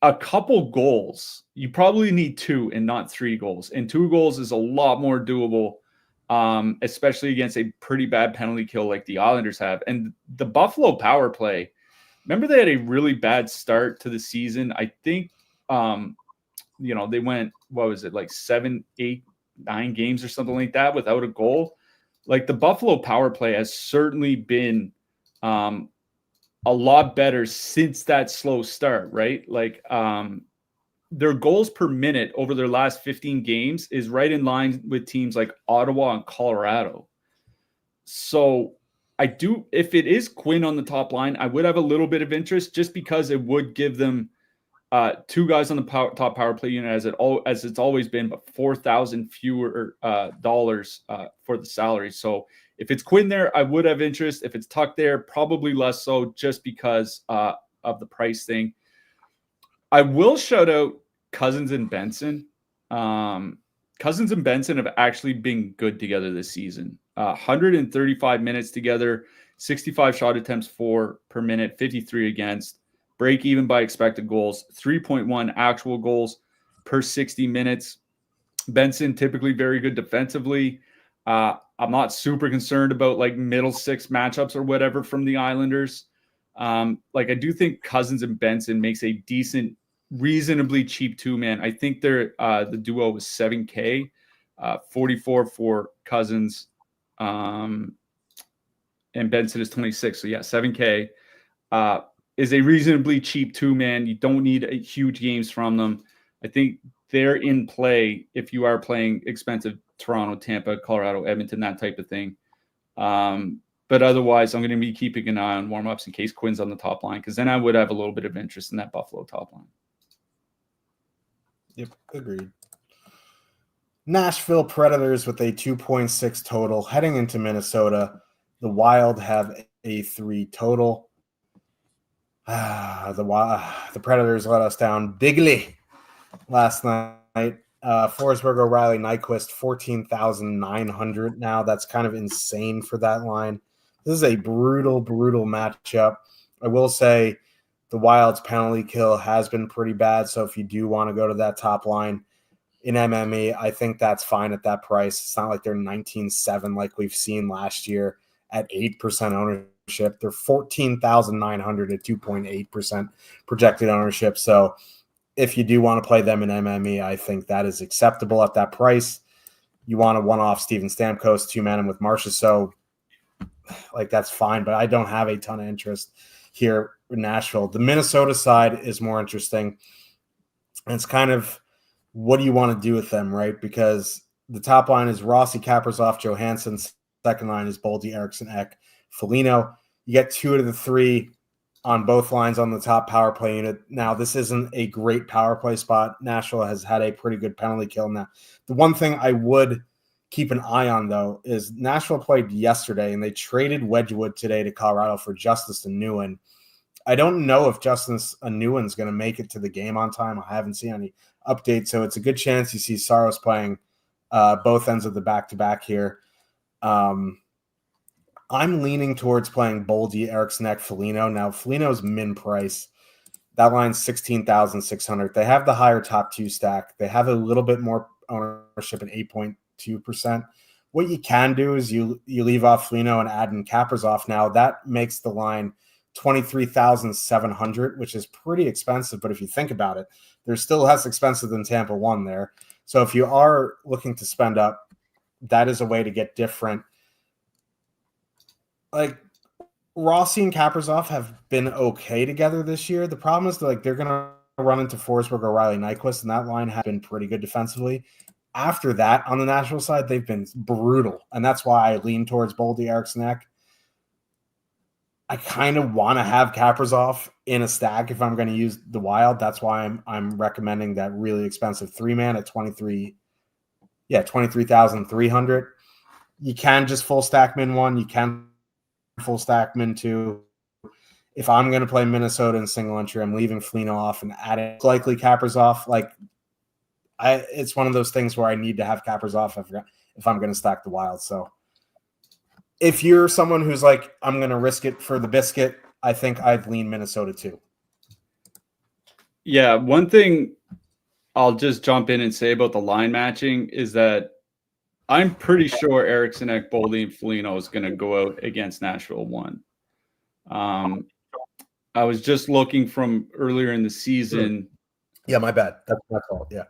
a couple goals, you probably need 2 and not 3 goals. And 2 goals is a lot more doable especially against a pretty bad penalty kill like the Islanders have. And the Buffalo power play, remember they had a really bad start to the season. I think, they went, what was it, like 7, 8, 9 games or something like that without a goal. Like the Buffalo power play has certainly been a lot better since that slow start, right? Like their goals per minute over their last 15 games is right in line with teams like Ottawa and Colorado. So if it is Quinn on the top line, I would have a little bit of interest just because it would give them 2 guys on the top power play unit as it's always been, but $4,000 fewer dollars for the salary. So if it's Quinn there, I would have interest. If it's Tuck there, probably less so just because of the price thing. I will shout out Cousins and Benson. Cousins and Benson have actually been good together this season. 135 minutes together, 65 shot attempts per minute, 53 against, break even by expected goals, 3.1 actual goals per 60 minutes. Benson typically very good defensively. I'm not super concerned about like middle six matchups or whatever from the Islanders. I do think Cousins and Benson makes a decent, reasonably cheap 2-man. I think the duo was $7K, 44 for Cousins, and Benson is 26. So yeah, $7K is a reasonably cheap 2-man. You don't need huge games from them. I think they're in play if you are playing expensive Toronto, Tampa, Colorado, Edmonton, that type of thing. But otherwise, I'm going to be keeping an eye on warm-ups in case Quinn's on the top line, because then I would have a little bit of interest in that Buffalo top line. Yep, agreed. Nashville Predators with a 2.6 total heading into Minnesota. The Wild have a 3 total. The Predators let us down bigly last night. Forsberg, O'Reilly, Nyquist, 14,900 now. That's kind of insane for that line. This is a brutal, brutal matchup. I will say the Wild's penalty kill has been pretty bad, so if you do want to go to that top line in MME, I think that's fine at that price. It's not like they're 19-7 like we've seen last year at 8% ownership. They're 14,900 at 2.8% projected ownership. So if you do want to play them in MME, I think that is acceptable at that price. You want to one-off Steven Stamkos, 2-man him with Marcia, so that's fine, but I don't have a ton of interest here in Nashville. The Minnesota side is more interesting. And it's kind of what do you want to do with them, right? Because the top line is Rossi, Kaprizov, Johansson. Second line is Boldy, Eriksson, Ek, Foligno. You get 2 out of the 3 on both lines on the top power play unit. Now, this isn't a great power play spot. Nashville has had a pretty good penalty kill now. The one thing I would keep an eye on, though, is Nashville played yesterday, and they traded Wedgwood today to Colorado for Justice Anuin. I don't know if Justice Anuin's going to make it to the game on time. I haven't seen any updates, so it's a good chance you see Saros playing both ends of the back-to-back here. I'm leaning towards playing Boldy, Eriksson, Ek, Foligno. Now, Foligno's min price. That line's 16,600. They have the higher top 2 stack. They have a little bit more ownership at 8.2%. What you can do is you leave off Foligno and add in Kaprizov. Now, that makes the line 23,700, which is pretty expensive. But if you think about it, they're still less expensive than Tampa 1 there. So if you are looking to spend up, that is a way to get different. Like Rossi and Kaprizov have been okay together this year. The problem is they're going to run into Forsberg, O'Reilly, Nyquist, and that line has been pretty good defensively. After that, on the Nashville side, they've been brutal, and that's why I lean towards Boldy, Eriksson, Ek. I kind of want to have Kaprizov in a stack if I'm going to use the Wild. That's why I'm recommending that really expensive 3-man at 23,300. You can just full stack min 1. You can full stack min 2. If I'm going to play Minnesota in single entry, I'm leaving Foligno off and adding likely Kaprizov. It's one of those things where I need to have Kaprizov if I'm going to stack the Wild. So if you're someone who's like, I'm going to risk it for the biscuit, I think I'd lean Minnesota too. Yeah, one thing I'll just jump in and say about the line matching is that I'm pretty sure Eriksson, Boldy, and Foligno is going to go out against Nashville 1. I was just looking from earlier in the season. Yeah, my bad. That's my fault. Yeah.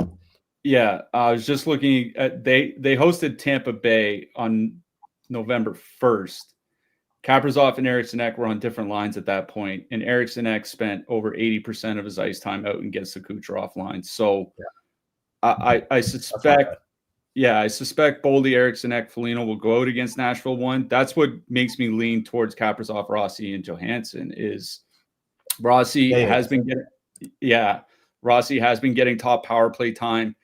Yeah, I was just looking at they hosted Tampa Bay on November 1st. Kaprizov and Eriksson were on different lines at that point, and Eriksson spent over 80% of his ice time out against the Kucherov line. So I suspect, I suspect Boldy, Eriksson, Foligno will go out against Nashville 1. That's what makes me lean towards Kaprizov, Rossi, and Johansson. Is Rossi has been getting top power play time.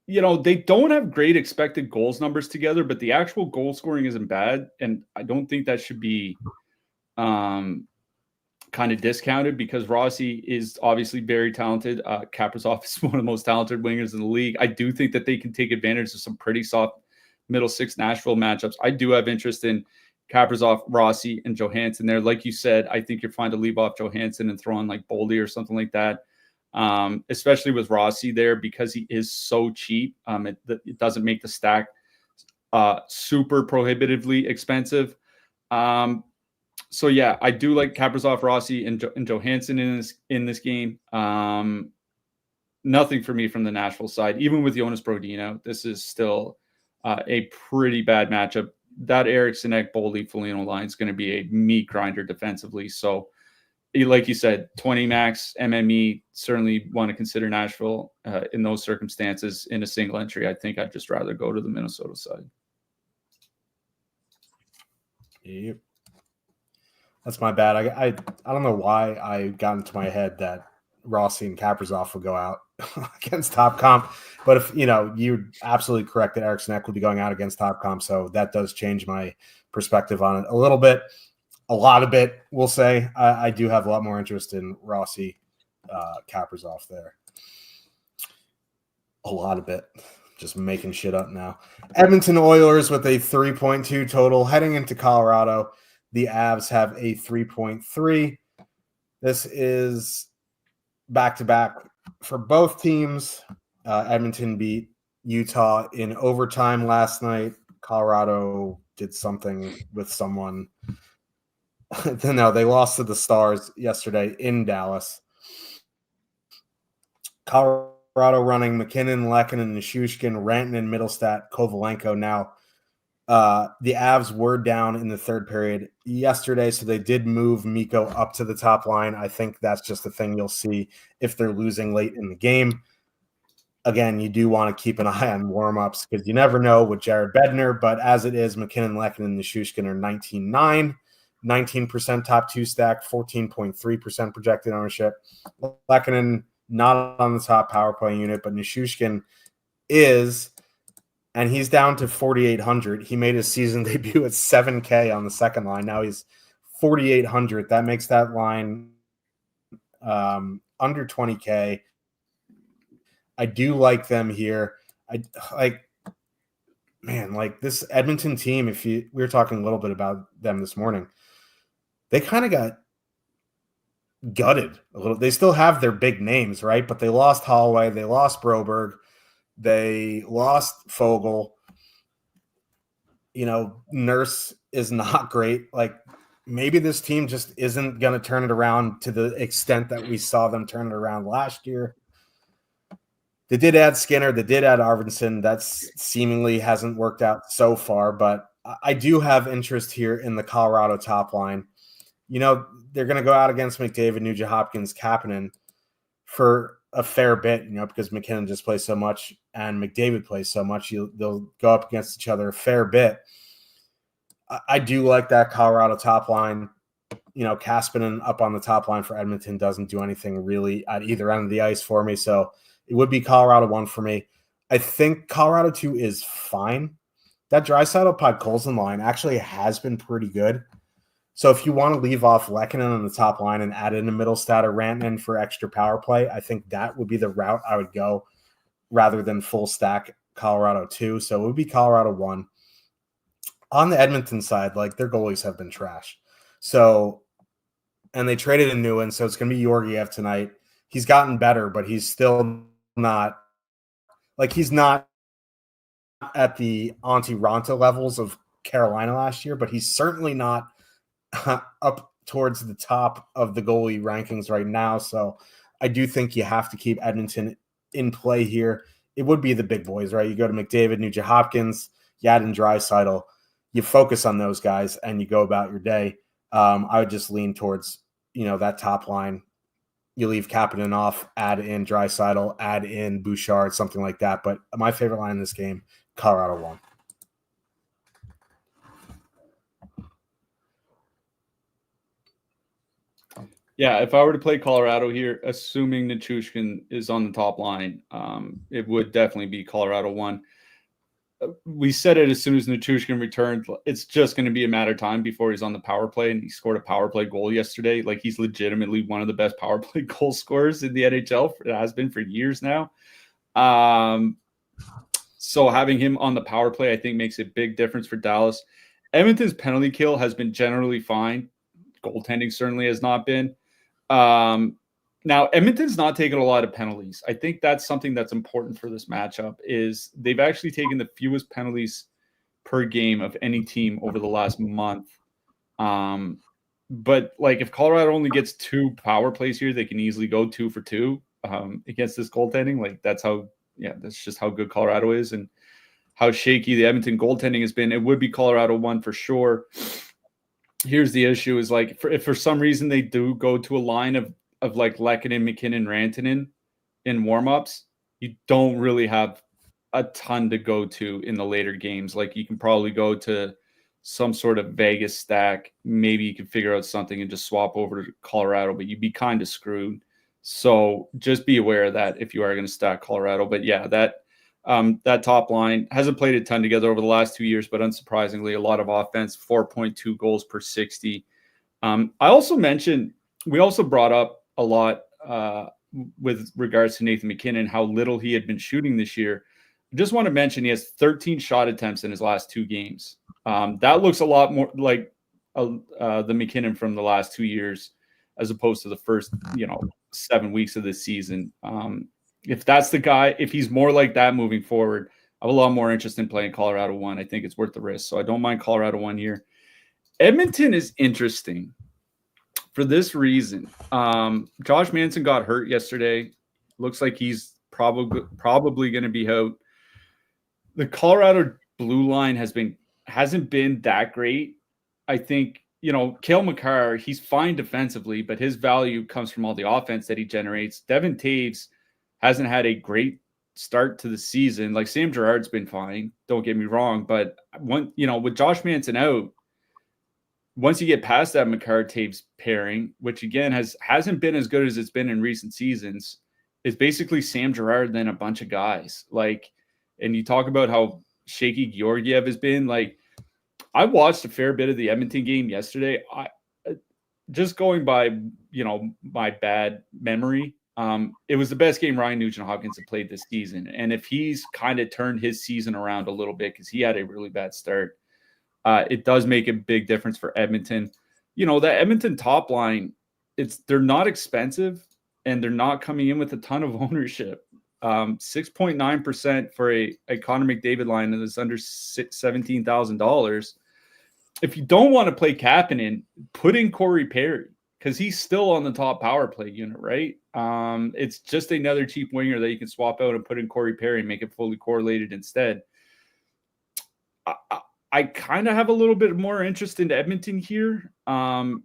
They don't have great expected goals numbers together, but the actual goal scoring isn't bad. And I don't think that should be kind of discounted, because Rossi is obviously very talented. Kaprizov is one of the most talented wingers in the league. I do think that they can take advantage of some pretty soft middle six Nashville matchups. I do have interest in Kaprizov, Rossi, and Johansson there. Like you said, I think you're fine to leave off Johansson and throw on like Boldy or something like that. Especially with Rossi there, because he is so cheap. It doesn't make the stack super prohibitively expensive. So yeah, I do like Kaprizov, Rossi, and Johansson in this game. Nothing for me from the Nashville side, even with Jonas Brodino. This is still a pretty bad matchup. That Eriksson, Boldy, Foligno line is going to be a meat grinder defensively. So, like you said, 20 max MME, certainly want to consider Nashville in those circumstances in a single entry. I think I'd just rather go to the Minnesota side. Yep. That's my bad. I don't know why I got into my head that Rossi and Kaprizov will go out against top comp. But if you're absolutely correct that Eriksson will be going out against top comp. So that does change my perspective on it a little bit. A lot of it, we'll say. I do have a lot more interest in Rossi, Kaprizov there. A lot of it. Just making shit up now. Edmonton Oilers with a 3.2 total heading into Colorado. The Avs have a 3.3. This is back-to-back for both teams. Edmonton beat Utah in overtime last night. Colorado did something with someone. No, they lost to the Stars yesterday in Dallas. Colorado running McKinnon, Lehkonen, Nichushkin, Rantanen, Middlestat, Kovalenko. Now, the Avs were down in the third period yesterday, so they did move Mikko up to the top line. I think that's just a thing you'll see if they're losing late in the game. Again, you do want to keep an eye on warm-ups because you never know with Jared Bednar, but as it is, McKinnon, Lehkonen, and Nichushkin are 19.9. 19% top two stack, 14.3% projected ownership. Lehkonen not on the top power play unit, but Nichushkin is, and he's down to 4,800. He made his season debut at 7K on the second line. Now he's 4,800. That makes that line under 20K. I do like them here. This Edmonton team, we were talking a little bit about them this morning. They kind of got gutted a little. They still have their big names, right? But they lost Holloway, they lost Broberg, they lost Fogle. Nurse is not great. Maybe this team just isn't going to turn it around to the extent that we saw them turn it around last year. They did add Skinner. They did add Arvidsson. That seemingly hasn't worked out so far, but I do have interest here in the Colorado top line. They're going to go out against McDavid, Nugent Hopkins, Kapanen for a fair bit, because McKinnon just plays so much and McDavid plays so much. They'll go up against each other a fair bit. I do like that Colorado top line. Kapanen up on the top line for Edmonton doesn't do anything really at either end of the ice for me. So it would be Colorado 1 for me. I think Colorado 2 is fine. That Draisaitl-Podkolzin line actually has been pretty good. So if you want to leave off Lehkonen on the top line and add in a Middlestat or Rantanen for extra power play, I think that would be the route I would go rather than full stack Colorado 2. So it would be Colorado 1. On the Edmonton side, their goalies have been trash. So, and they traded a new one, so it's going to be Georgiev tonight. He's gotten better, but he's still not he's not at the Antti Ranta levels of Carolina last year, but he's certainly not up towards the top of the goalie rankings right now. So I do think you have to keep Edmonton in play here. It would be the big boys, right? You go to McDavid, Nugent Hopkins, you add in Draisaitl, you focus on those guys, and you go about your day. I would just lean towards, that top line. You leave Kapanen off, add in Draisaitl, add in Bouchard, something like that. But my favorite line in this game, Colorado won. Yeah, if I were to play Colorado here, assuming Nichushkin is on the top line, it would definitely be Colorado 1. We said it as soon as Nichushkin returned. It's just going to be a matter of time before he's on the power play, and he scored a power play goal yesterday. Like, he's legitimately one of the best power play goal scorers in the NHL. It has been for years now. So having him on the power play, I think, makes a big difference for Dallas. Edmonton's penalty kill has been generally fine. Goaltending certainly has not been. Now, Edmonton's not taken a lot of penalties. I think that's something that's important for this matchup, is they've actually taken the fewest penalties per game of any team over the last month. But like, if Colorado only gets 2 power plays here, they can easily go 2 for 2 against this goaltending. Like, that's just how good Colorado is and how shaky the Edmonton goaltending has been. It would be Colorado 1 for sure. Here's the issue is, like, if for some reason they do go to a line of like Lehkonen, McKinnon, Rantanen in warmups, you don't really have a ton to go to in the later games. Like, you can probably go to some sort of Vegas stack. Maybe you can figure out something and just swap over to Colorado, but you'd be kind of screwed. So just be aware of that if you are going to stack Colorado. But yeah, that top line hasn't played a ton together over the last 2 years, but unsurprisingly, a lot of offense, 4.2 goals per 60. We also brought up a lot with regards to Nathan McKinnon, how little he had been shooting this year. I just want to mention he has 13 shot attempts in his last 2 games. That looks a lot more like the McKinnon from the last 2 years, as opposed to the first 7 weeks of this season. If that's the guy, if he's more like that moving forward, I have a lot more interest in playing Colorado 1. I think it's worth the risk. So I don't mind Colorado 1 here. Edmonton is interesting for this reason. Josh Manson got hurt yesterday. Looks like he's probably going to be out. The Colorado blue line hasn't been that great. I think, Cale Makar, he's fine defensively, but his value comes from all the offense that he generates. Devin Taves hasn't had a great start to the season. Like, Sam Girard's been fine, don't get me wrong, but with Josh Manson out, once you get past that Makar-Taves pairing, which again hasn't been as good as it's been in recent seasons, is basically Sam Girard then a bunch of guys. Like, and you talk about how shaky Georgiev has been. Like, I watched a fair bit of the Edmonton game yesterday. Just going by, my bad memory, it was the best game Ryan Nugent-Hopkins had played this season. And if he's kind of turned his season around a little bit, because he had a really bad start, it does make a big difference for Edmonton. The Edmonton top line, they're not expensive, and they're not coming in with a ton of ownership. 6.9% for a Connor McDavid line that is under $17,000. If you don't want to play Kapanen, put in Corey Perry, because he's still on the top power play unit, right? It's just another cheap winger that you can swap out and put in Corey Perry and make it fully correlated instead. I kind of have a little bit more interest in Edmonton here. Edmonton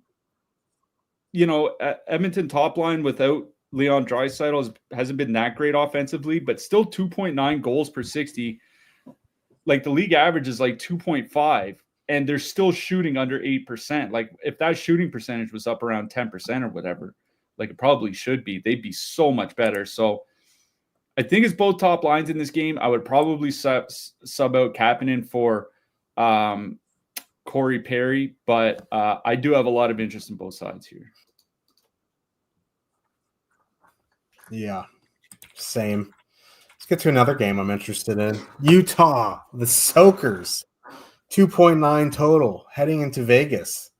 top line without Leon Draisaitl hasn't been that great offensively, but still 2.9 goals per 60. Like, the league average is like 2.5, and they're still shooting under 8%. Like, if that shooting percentage was up around 10% or whatever, like it probably should be, they'd be so much better. So I think it's both top lines in this game. I would probably sub out Kapanen for Corey Perry, but I do have a lot of interest in both sides here. Yeah, same. Let's get to another game I'm interested in. Utah, the Soakers, 2.9 total heading into Vegas.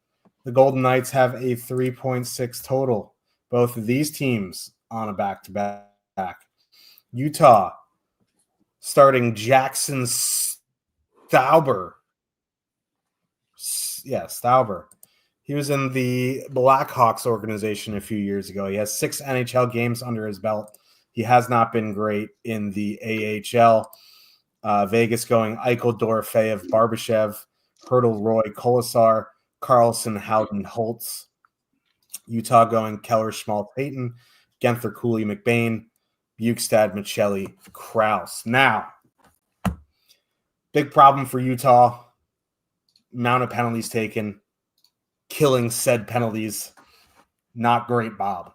The Golden Knights have a 3.6 total. Both of these teams on a back-to-back. Utah starting Jackson Stauber. Yeah, Stauber. He was in the Blackhawks organization a few years ago. He has 6 NHL games under his belt. He has not been great in the AHL. Vegas going Eichel, Dorofeyev, Barbashev, Hurdle, Roy, Kolasar, Carlson, Howden, Holtz. Utah going Keller, Schmaltz, Hayton, Genther, Cooley, McBain, Bukestad, Michelli, Krause. Now, big problem for Utah. Amount of penalties taken. Killing said penalties. Not great, Bob.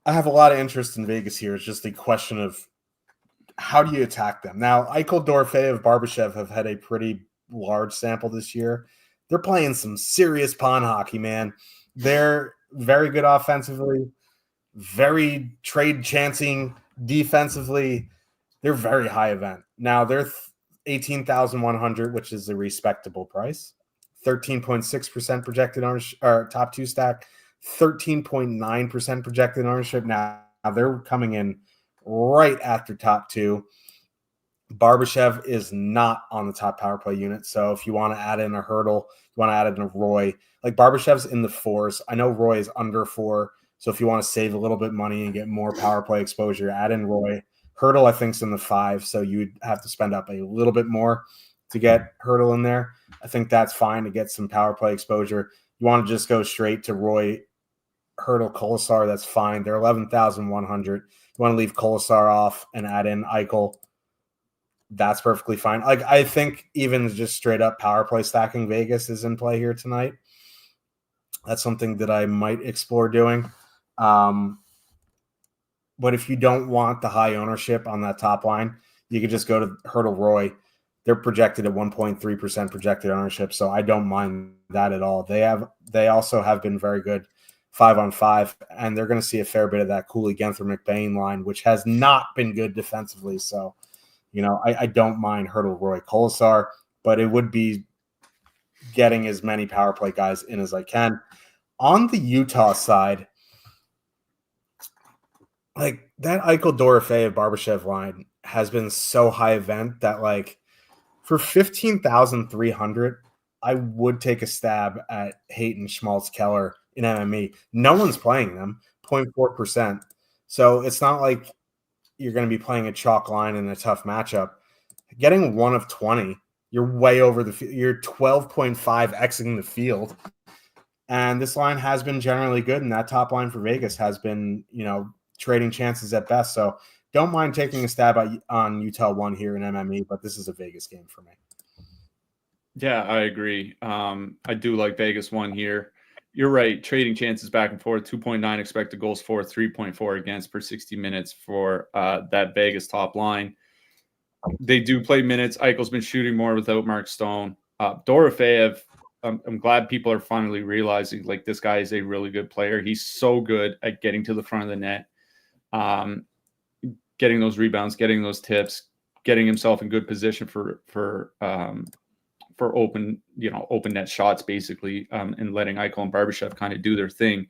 I have a lot of interest in Vegas here. It's just a question of how do you attack them? Now, Eichel, Dorofeyev, Barbashev have had a pretty large sample this year. They're playing some serious pond hockey, man. They're very good offensively, very trade chancing defensively. They're very high event. Now, they're 18,100, which is a respectable price. 13.6% projected ownership, or top 2 stack, 13.9% projected ownership. Now they're coming in right after top 2. Barbashev is not on the top power play unit. So if you want to add in a Hurdle, you want to add in a Roy, like Barbashev's in the 4s. I know Roy is under 4. So if you want to save a little bit of money and get more power play exposure, add in Roy. Hurdle, I think, is in the 5. So you'd have to spend up a little bit more to get Hurdle in there. I think that's fine to get some power play exposure. You want to just go straight to Roy, Hurdle, Kolasar, that's fine. They're 11,100. You want to leave Kolasar off and add in Eichel, that's perfectly fine. Like, I think even just straight up power play stacking Vegas is in play here tonight. That's something that I might explore doing. But if you don't want the high ownership on that top line, you could just go to Hurdle, Roy. They're projected at 1.3% projected ownership, so I don't mind that at all. They also have been very good 5-on-5, and they're going to see a fair bit of that Cooley, Genther, McBain line, which has not been good defensively. So, I don't mind Hurdle, Roy, Kolasar, but it would be getting as many power play guys in as I can. On the Utah side, like that Eichel, Dorofeyev, Barbashev line has been so high event that, like, for 15,300, I would take a stab at Hayton, Schmaltz, Keller in MME. No one's playing them, 0.4%. So it's not like you're going to be playing a chalk line in a tough matchup. Getting 1 of 20, you're way over the field. You're 12.5 Xing the field. And this line has been generally good, and that top line for Vegas has been, trading chances at best. So don't mind taking a stab on Utah 1 here in MME, but this is a Vegas game for me. Yeah, I agree. I do like Vegas 1 here. You're right. Trading chances back and forth, 2.9 expected goals for, 3.4 against per 60 minutes for that Vegas top line. They do play minutes. Eichel's been shooting more without Mark Stone. Dorofeyev, I'm glad people are finally realizing, like, this guy is a really good player. He's so good at getting to the front of the net, getting those rebounds, getting those tips, getting himself in good position for open net shots, basically, and letting Eichel and Barbashev kind of do their thing.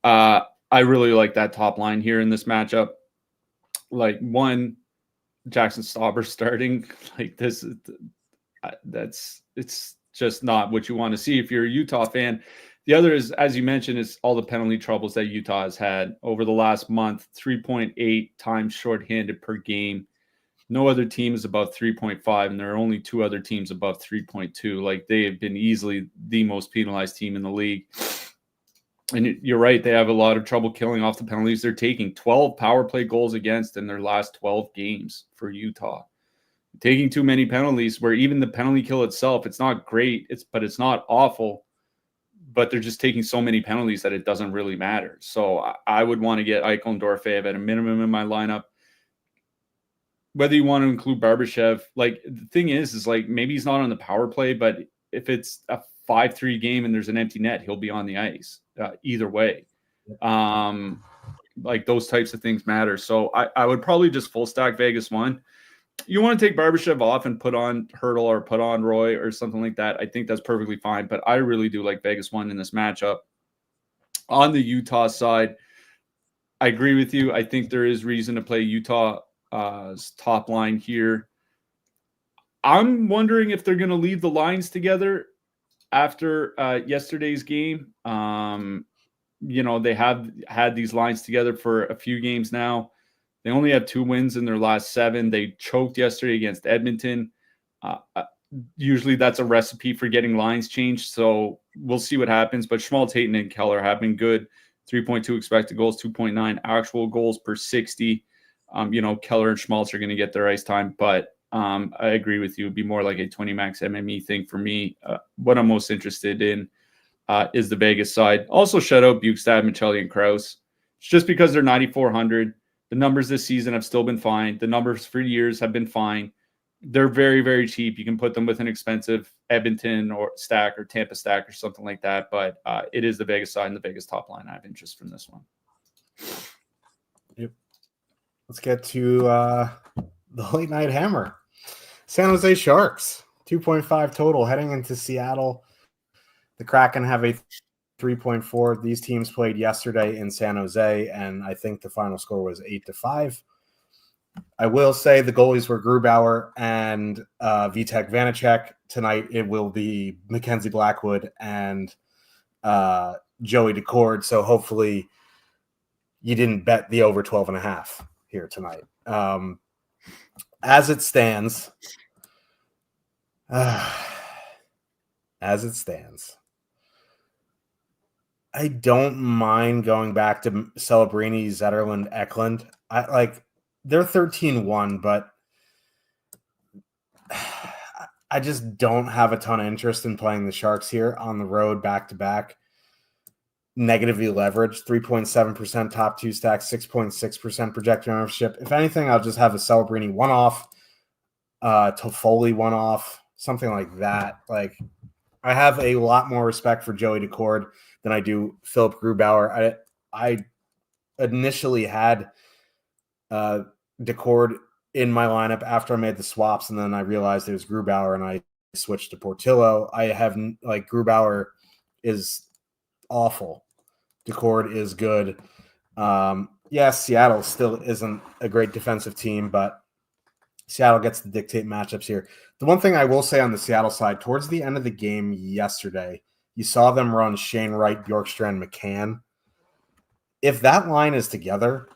I really like that top line here in this matchup. Like, one, Jackson Stauber starting like this, it's just not what you want to see if you're a Utah fan. The other is, as you mentioned, is all the penalty troubles that Utah has had over the last month. 3.8 times shorthanded per game. No other team is above 3.5, and there are only 2 other teams above 3.2. Like, they have been easily the most penalized team in the league. And you're right, they have a lot of trouble killing off the penalties they're taking. 12 power play goals against in their last 12 games for Utah. Taking too many penalties, where even the penalty kill itself, it's not great, but it's not awful, but they're just taking so many penalties that it doesn't really matter. So I would want to get Eichel and Dorofeyev at a minimum in my lineup. Whether you want to include Barbashev, like, the thing is like, maybe he's not on the power play, but if it's a 5-3 game and there's an empty net, he'll be on the ice either way. Like, those types of things matter. So I would probably just full stack Vegas 1. You want to take Barbashev off and put on Hurdle or put on Roy or something like that, I think that's perfectly fine. But I really do like Vegas 1 in this matchup. On the Utah side, I agree with you. I think there is reason to play Utah's top line here. I'm wondering if they're going to leave the lines together after yesterday's game. They have had these lines together for a few games now. They only have 2 wins in their last 7. They choked yesterday against Edmonton. Usually that's a recipe for getting lines changed. So we'll see what happens. But Schmaltz, Hayton, and Keller have been good. 3.2 expected goals, 2.9 actual goals per 60. Keller and Schmaltz are going to get their ice time. But I agree with you. It'd be more like a 20 max MME thing for me. What I'm most interested in is the Vegas side. Also, shout out Bukestad, Michelli, and Krause. It's just because they're 9,400. The numbers this season have still been fine. The numbers for years have been fine. They're very, very cheap. You can put them with an expensive Edmonton or stack or Tampa stack or something like that. But it is the Vegas side and the Vegas top line. I have interest from this one. Yep. Let's get to the late night hammer. San Jose Sharks, 2.5 total heading into Seattle. The Kraken have a 3.4. These teams played yesterday in San Jose, and I think the final score was 8-5. I will say the goalies were Grubauer and Vitek Vanacek. Tonight it will be Mackenzie Blackwood and Joey Decord. So hopefully you didn't bet the over 12.5 here tonight. As it stands, I don't mind going back to Celebrini, Zetterlund, Eklund. They're 13-1, but I just don't have a ton of interest in playing the Sharks here on the road back-to-back. Negatively leveraged, 3.7% top 2 stack, 6.6% projected ownership. If anything, I'll just have a Celebrini one-off, Toffoli one-off, something like that. I have a lot more respect for Joey Decord than I do Philip Grubauer. I initially had Decord in my lineup after I made the swaps, and then I realized it was Grubauer, and I switched to Portillo. Grubauer is awful. Decord is good. Yes, Seattle still isn't a great defensive team, but Seattle gets to dictate matchups here. The one thing I will say on the Seattle side, towards the end of the game yesterday, you saw them run Shane Wright, Bjorkstrand, McCann. If that line is together,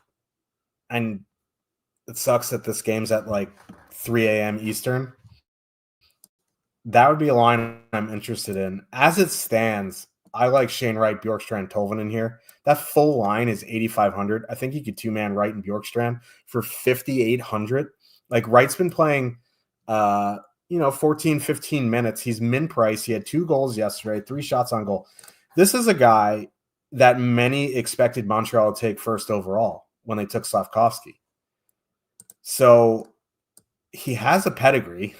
and it sucks that this game's at 3 a.m. Eastern, that would be a line I'm interested in. As it stands, I like Shane Wright, Bjorkstrand, Tolvanen here. That full line is 8,500. I think you could two-man Wright and Bjorkstrand for 5,800. Wright's been playing 14, 15 minutes. He's min price. He had 2 goals yesterday, 3 shots on goal. This is a guy that many expected Montreal to take first overall when they took Slavkovsky. So he has a pedigree.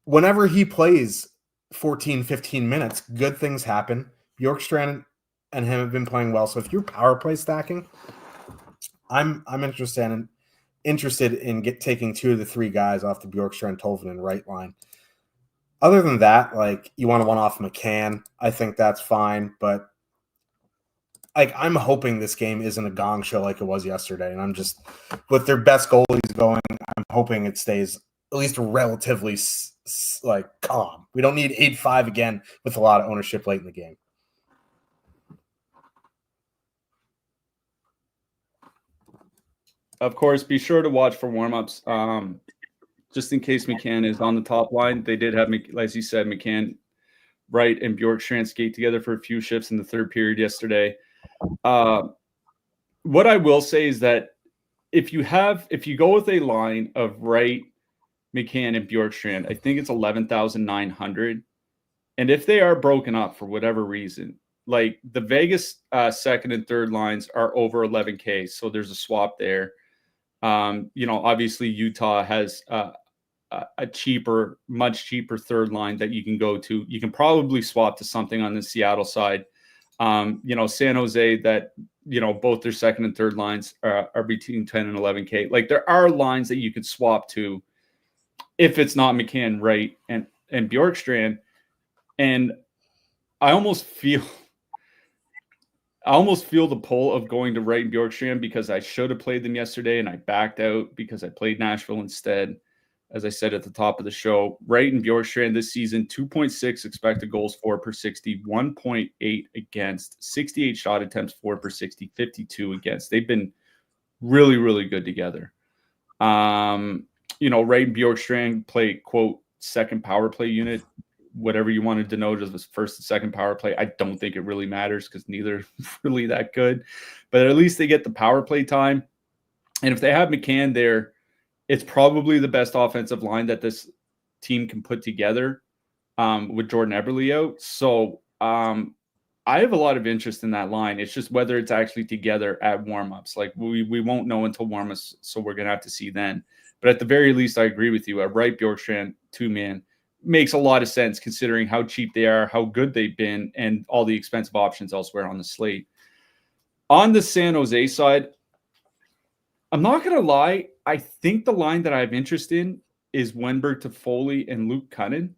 Whenever he plays 14, 15 minutes, good things happen. Bjorkstrand and him have been playing well. So if you're power play stacking, I'm interested in taking 2 of the 3 guys off the Bjorkstrand, Tolvanen, right line. Other than that, you want to one off McCann, I think that's fine. But I'm hoping this game isn't a gong show like it was yesterday. And I'm just, with their best goalies going, I'm hoping it stays at least relatively calm. We don't need 8-5 again with a lot of ownership late in the game. Of course, be sure to watch for warmups. Just in case McCann is on the top line, they did have, as you said, McCann, Wright, and Bjorkstrand skate together for a few shifts in the third period yesterday. What I will say is that if you go with a line of Wright, McCann, and Bjorkstrand, I think it's 11,900. And if they are broken up for whatever reason, the Vegas second and third lines are over 11K, so there's a swap there. Obviously Utah has a much cheaper third line that you can go to. You can probably swap to something on the Seattle side. San Jose, that, both their second and third lines are between 10 and 11K. There are lines that you could swap to if it's not McCann, Wright, and Bjorkstrand. And I almost feel the pull of going to Wright and Bjorkstrand because I should have played them yesterday and I backed out because I played Nashville instead. as I said at the top of the show. Wright and Bjorkstrand this season, 2.6 expected goals, 4 per 60, 1.8 against, 68 shot attempts, 4 per 60, 52 against. They've been really, really good together. Wright and Bjorkstrand play, quote, second power play unit, whatever you want to denote as the first and second power play. I don't think it really matters because neither are really that good. But at least they get the power play time. And if they have McCann there, it's probably the best offensive line that this team can put together with Jordan Eberle out. So I have a lot of interest in that line. It's just whether it's actually together at warmups. Like we won't know until warmups, so we're going to have to see then. But at the very least, I agree with you. A Wright Bjorkstrand 2-man makes a lot of sense considering how cheap they are, how good they've been, and all the expensive options elsewhere on the slate. On the San Jose side, I'm not going to lie. I think the line that I have interest in is Wenberg, Toffoli, and Luke Kunin.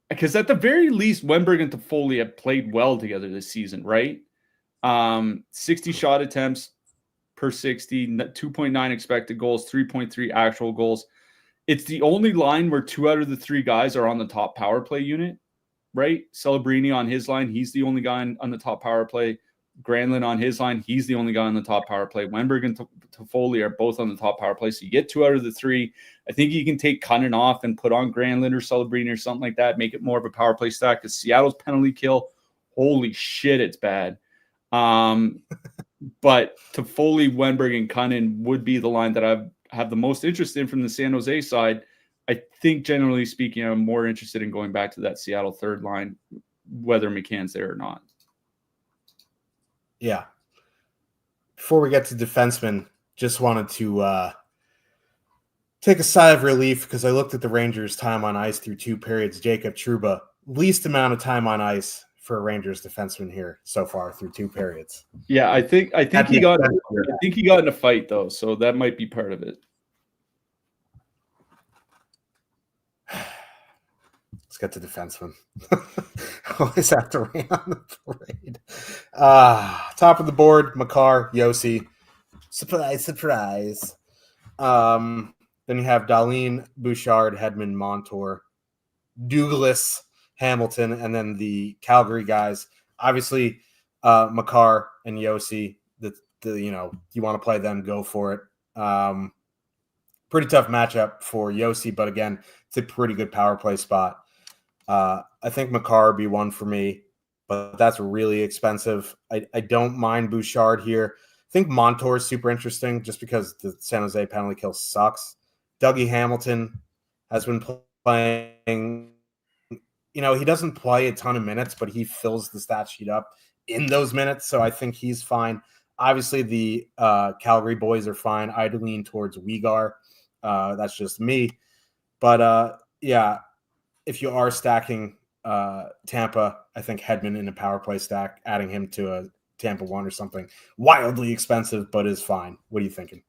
Because at the very least, Wenberg and Toffoli have played well together this season, right? 60 shot attempts per 60, 2.9 expected goals, 3.3 actual goals. It's the only line where 2 out of the 3 guys are on the top power play unit, right? Celebrini on his line, he's the only guy on the top power play. Granlund on his line, he's the only guy on the top power play. Wenberg and Toffoli are both on the top power play. So you get 2 out of the 3. I think you can take Kunin off and put on Granlund or Celebrini or something like that, make it more of a power play stack because Seattle's penalty kill, holy shit, it's bad. But Toffoli, Wenberg, and Kunin would be the line that I have the most interest in from the San Jose side. I think, generally speaking, I'm more interested in going back to that Seattle third line, whether McCann's there or not. Yeah. Before we get to defensemen, just wanted to take a sigh of relief because I looked at the Rangers' time on ice through 2 periods. Jacob Trouba, least amount of time on ice for a Rangers defenseman here so far through 2 periods. Yeah, I think he got in a fight though, so that might be part of it. Let's get to defensemen. Always have to rain on the parade. Top of the board, Makar, Yossi. Surprise. Then you have Dahlin, Bouchard, Hedman, Montour, Douglas, Hamilton, and then the Calgary guys. Obviously, Makar and Yossi, you want to play them, go for it. Pretty tough matchup for Yossi, but again, it's a pretty good power play spot. I think Makar would be one for me, but that's really expensive. I don't mind Bouchard here. I think Montour is super interesting just because the San Jose penalty kill sucks. Dougie Hamilton has been playing. He doesn't play a ton of minutes, but he fills the stat sheet up in those minutes, so I think he's fine. Obviously, the Calgary boys are fine. I'd lean towards Weegar. That's just me. But, yeah, if you are stacking Tampa, I think Hedman in a power play stack, adding him to a Tampa 1 or something wildly expensive, but is fine. What are you thinking?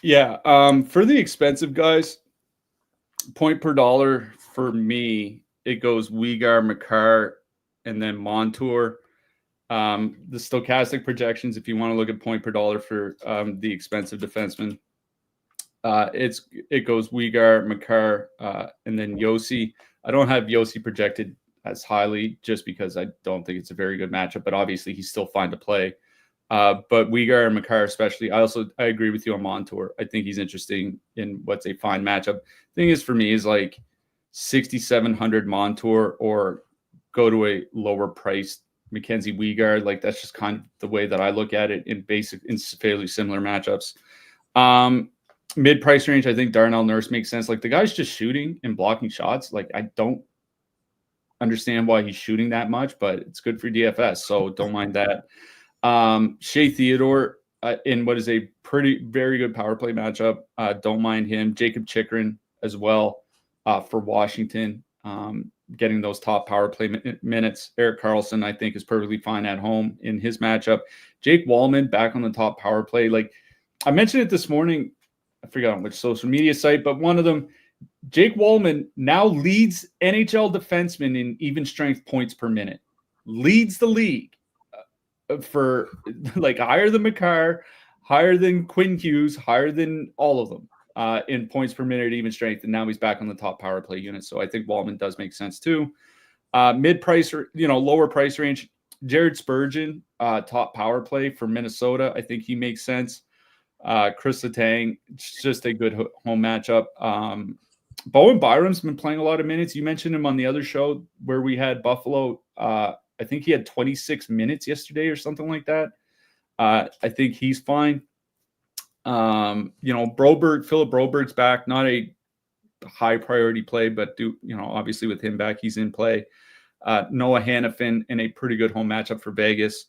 Yeah, for the expensive guys, point per dollar for me, it goes Weegar, Makar, and then Montour. The stochastic projections, if you want to look at point per dollar for the expensive defenseman, it goes Weegar, Makar, and then Yossi. I don't have Yossi projected as highly just because I don't think it's a very good matchup, but obviously he's still fine to play. But Weegar and Makar especially, I agree with you on Montour. I think he's interesting in what's a fine matchup. Thing is for me is like 6,700 Montour or go to a lower priced Mackenzie Weegar. Like that's just kind of the way that I look at it in fairly similar matchups. Mid price range, I think Darnell Nurse makes sense. Like the guy's just shooting and blocking shots. Like I don't understand why he's shooting that much, but it's good for DFS, so don't mind that. Shea Theodore in what is a very good power play matchup. Don't mind him. Jacob Chikrin as well for Washington, getting those top power play minutes. Erik Karlsson, I think, is perfectly fine at home in his matchup. Jake Wallman back on the top power play. Like I mentioned it this morning, I forgot on which social media site, but one of them, Jake Wallman now leads NHL defensemen in even strength points per minute. Leads the league for like higher than Makar, higher than Quinn Hughes, higher than all of them. in points per minute, even strength, and now he's back on the top power play unit. So I think Walman does make sense too. Mid-price or lower price range, Jared Spurgeon, top power play for Minnesota. I think he makes sense. Chris Letang, just a good home matchup. Bowen Byram's been playing a lot of minutes. You mentioned him on the other show where we had Buffalo. I think he had 26 minutes yesterday or something like that. I think he's fine. Philip Broberg's back, not a high priority play, but obviously with him back, he's in play. Noah Hannafin in a pretty good home matchup for Vegas.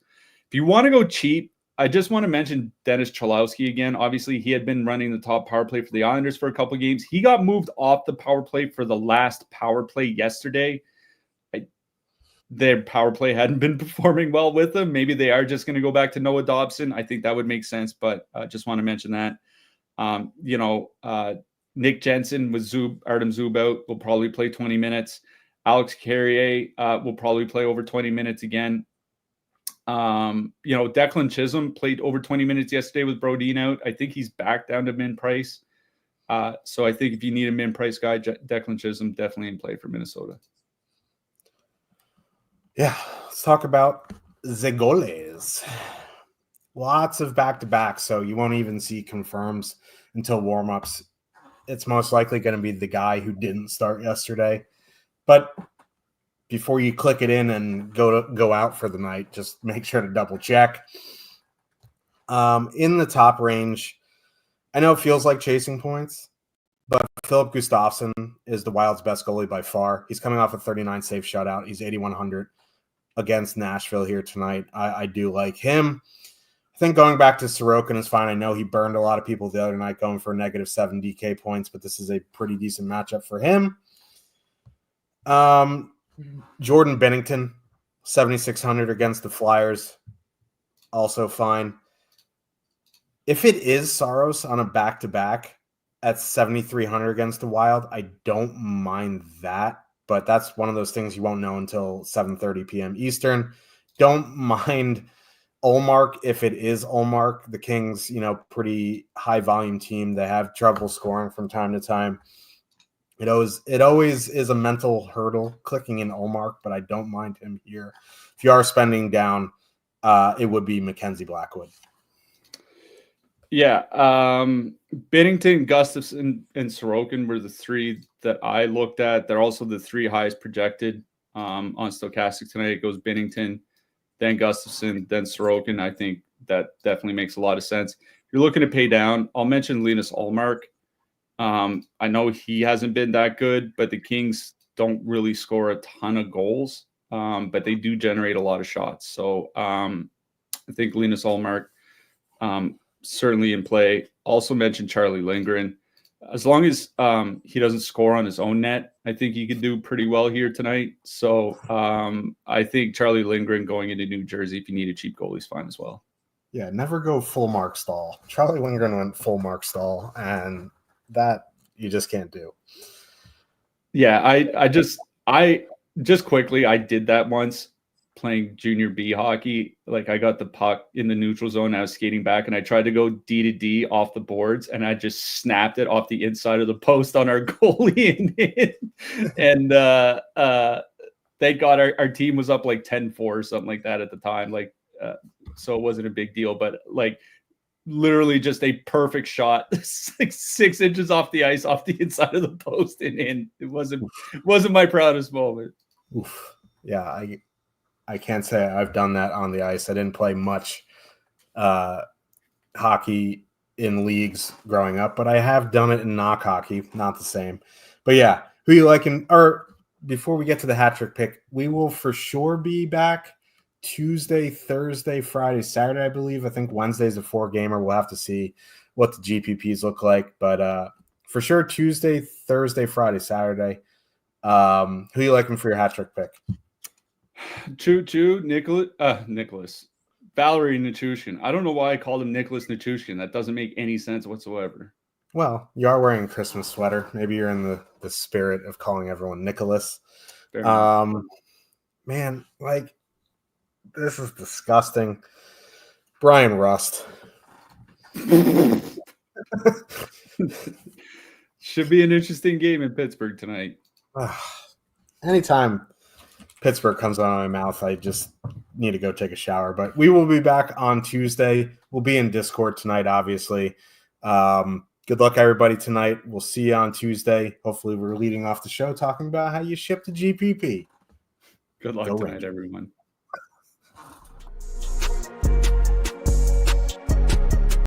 If you want to go cheap, I just want to mention Dennis Cholowski again. Obviously, he had been running the top power play for the Islanders for a couple of games. He got moved off the power play for the last power play yesterday. Their power play hadn't been performing well with them. Maybe they are just going to go back to Noah Dobson. I think that would make sense, but just want to mention that. Nick Jensen with Artem Zub out will probably play 20 minutes. Alex Carrier will probably play over 20 minutes again. Declan Chisholm played over 20 minutes yesterday with Brodin out. I think he's back down to min price. So I think if you need a min price guy, Declan Chisholm definitely in play for Minnesota. Yeah, let's talk about the goalies. Lots of back-to-back, so you won't even see confirms until warm-ups. It's most likely going to be the guy who didn't start yesterday. But before you click it in and go out for the night, just make sure to double check. In the top range, I know it feels like chasing points, but Philip Gustafsson is the Wild's best goalie by far. He's coming off a 39 save shutout. He's 8,100 against Nashville here tonight. I do like him. I think going back to Sorokin is fine. I know he burned a lot of people the other night going for -7 DK points, but this is a pretty decent matchup for him. Jordan Binnington, 7,600 against the Flyers. Also fine. If it is Saros on a back-to-back at 7,300 against the Wild, I don't mind that, but that's one of those things you won't know until 7:30 p.m. Eastern. Don't mind Ullmark if it is Ullmark. The Kings, pretty high-volume team. They have trouble scoring from time to time. It always is a mental hurdle clicking in Ullmark, but I don't mind him here. If you are spending down, it would be Mackenzie Blackwood. Yeah. Binnington, Gustafsson, and Sorokin were the three that I looked at. They're also the three highest projected on Stochastic tonight. It goes Binnington, then Gustafsson, then Sorokin. I think that definitely makes a lot of sense. If you're looking to pay down, I'll mention Linus Ullmark. I know he hasn't been that good, but the Kings don't really score a ton of goals, but they do generate a lot of shots. So I think Linus Ullmark certainly in play. Also mentioned Charlie Lindgren. As long as he doesn't score on his own net, I think he could do pretty well here tonight. So I think Charlie Lindgren going into New Jersey, if you need a cheap goalie, is fine as well. Yeah, never go full Mark Stahl. Charlie Lindgren went full Mark Stahl, and that you just can't do. Yeah, I just quickly, I did that once playing junior B hockey. Like I got the puck in the neutral zone. I was skating back and I tried to go D to D off the boards and I just snapped it off the inside of the post on our goalie. And thank God our team was up like 10-4 or something like that at the time. Like, so it wasn't a big deal, but like literally just a perfect shot, 6 inches off the ice, off the inside of the post and in. It wasn't my proudest moment. Oof. Yeah, I can't say I've done that on the ice. I didn't play much hockey in leagues growing up, but I have done it in knock hockey. Not the same. But yeah, who you liking? Or before we get to the hat trick pick, we will for sure be back Tuesday, Thursday, Friday, Saturday, I believe. I think Wednesday's a 4-gamer. We'll have to see what the GPPs look like. But for sure, Tuesday, Thursday, Friday, Saturday. Who you liking for your hat trick pick? Choo Nicholas. Valerie Nichushkin. I don't know why I called him Nicholas Nichushkin. That doesn't make any sense whatsoever. Well, you are wearing a Christmas sweater. Maybe you're in the spirit of calling everyone Nicholas. Man, like, this is disgusting. Brian Rust. Should be an interesting game in Pittsburgh tonight. Anytime Pittsburgh comes out of my mouth, I just need to go take a shower. But we will be back on Tuesday. We'll be in Discord tonight, obviously. Good luck, everybody, tonight. We'll see you on Tuesday. Hopefully, we're leading off the show talking about how you ship the GPP. Good luck tonight, everyone.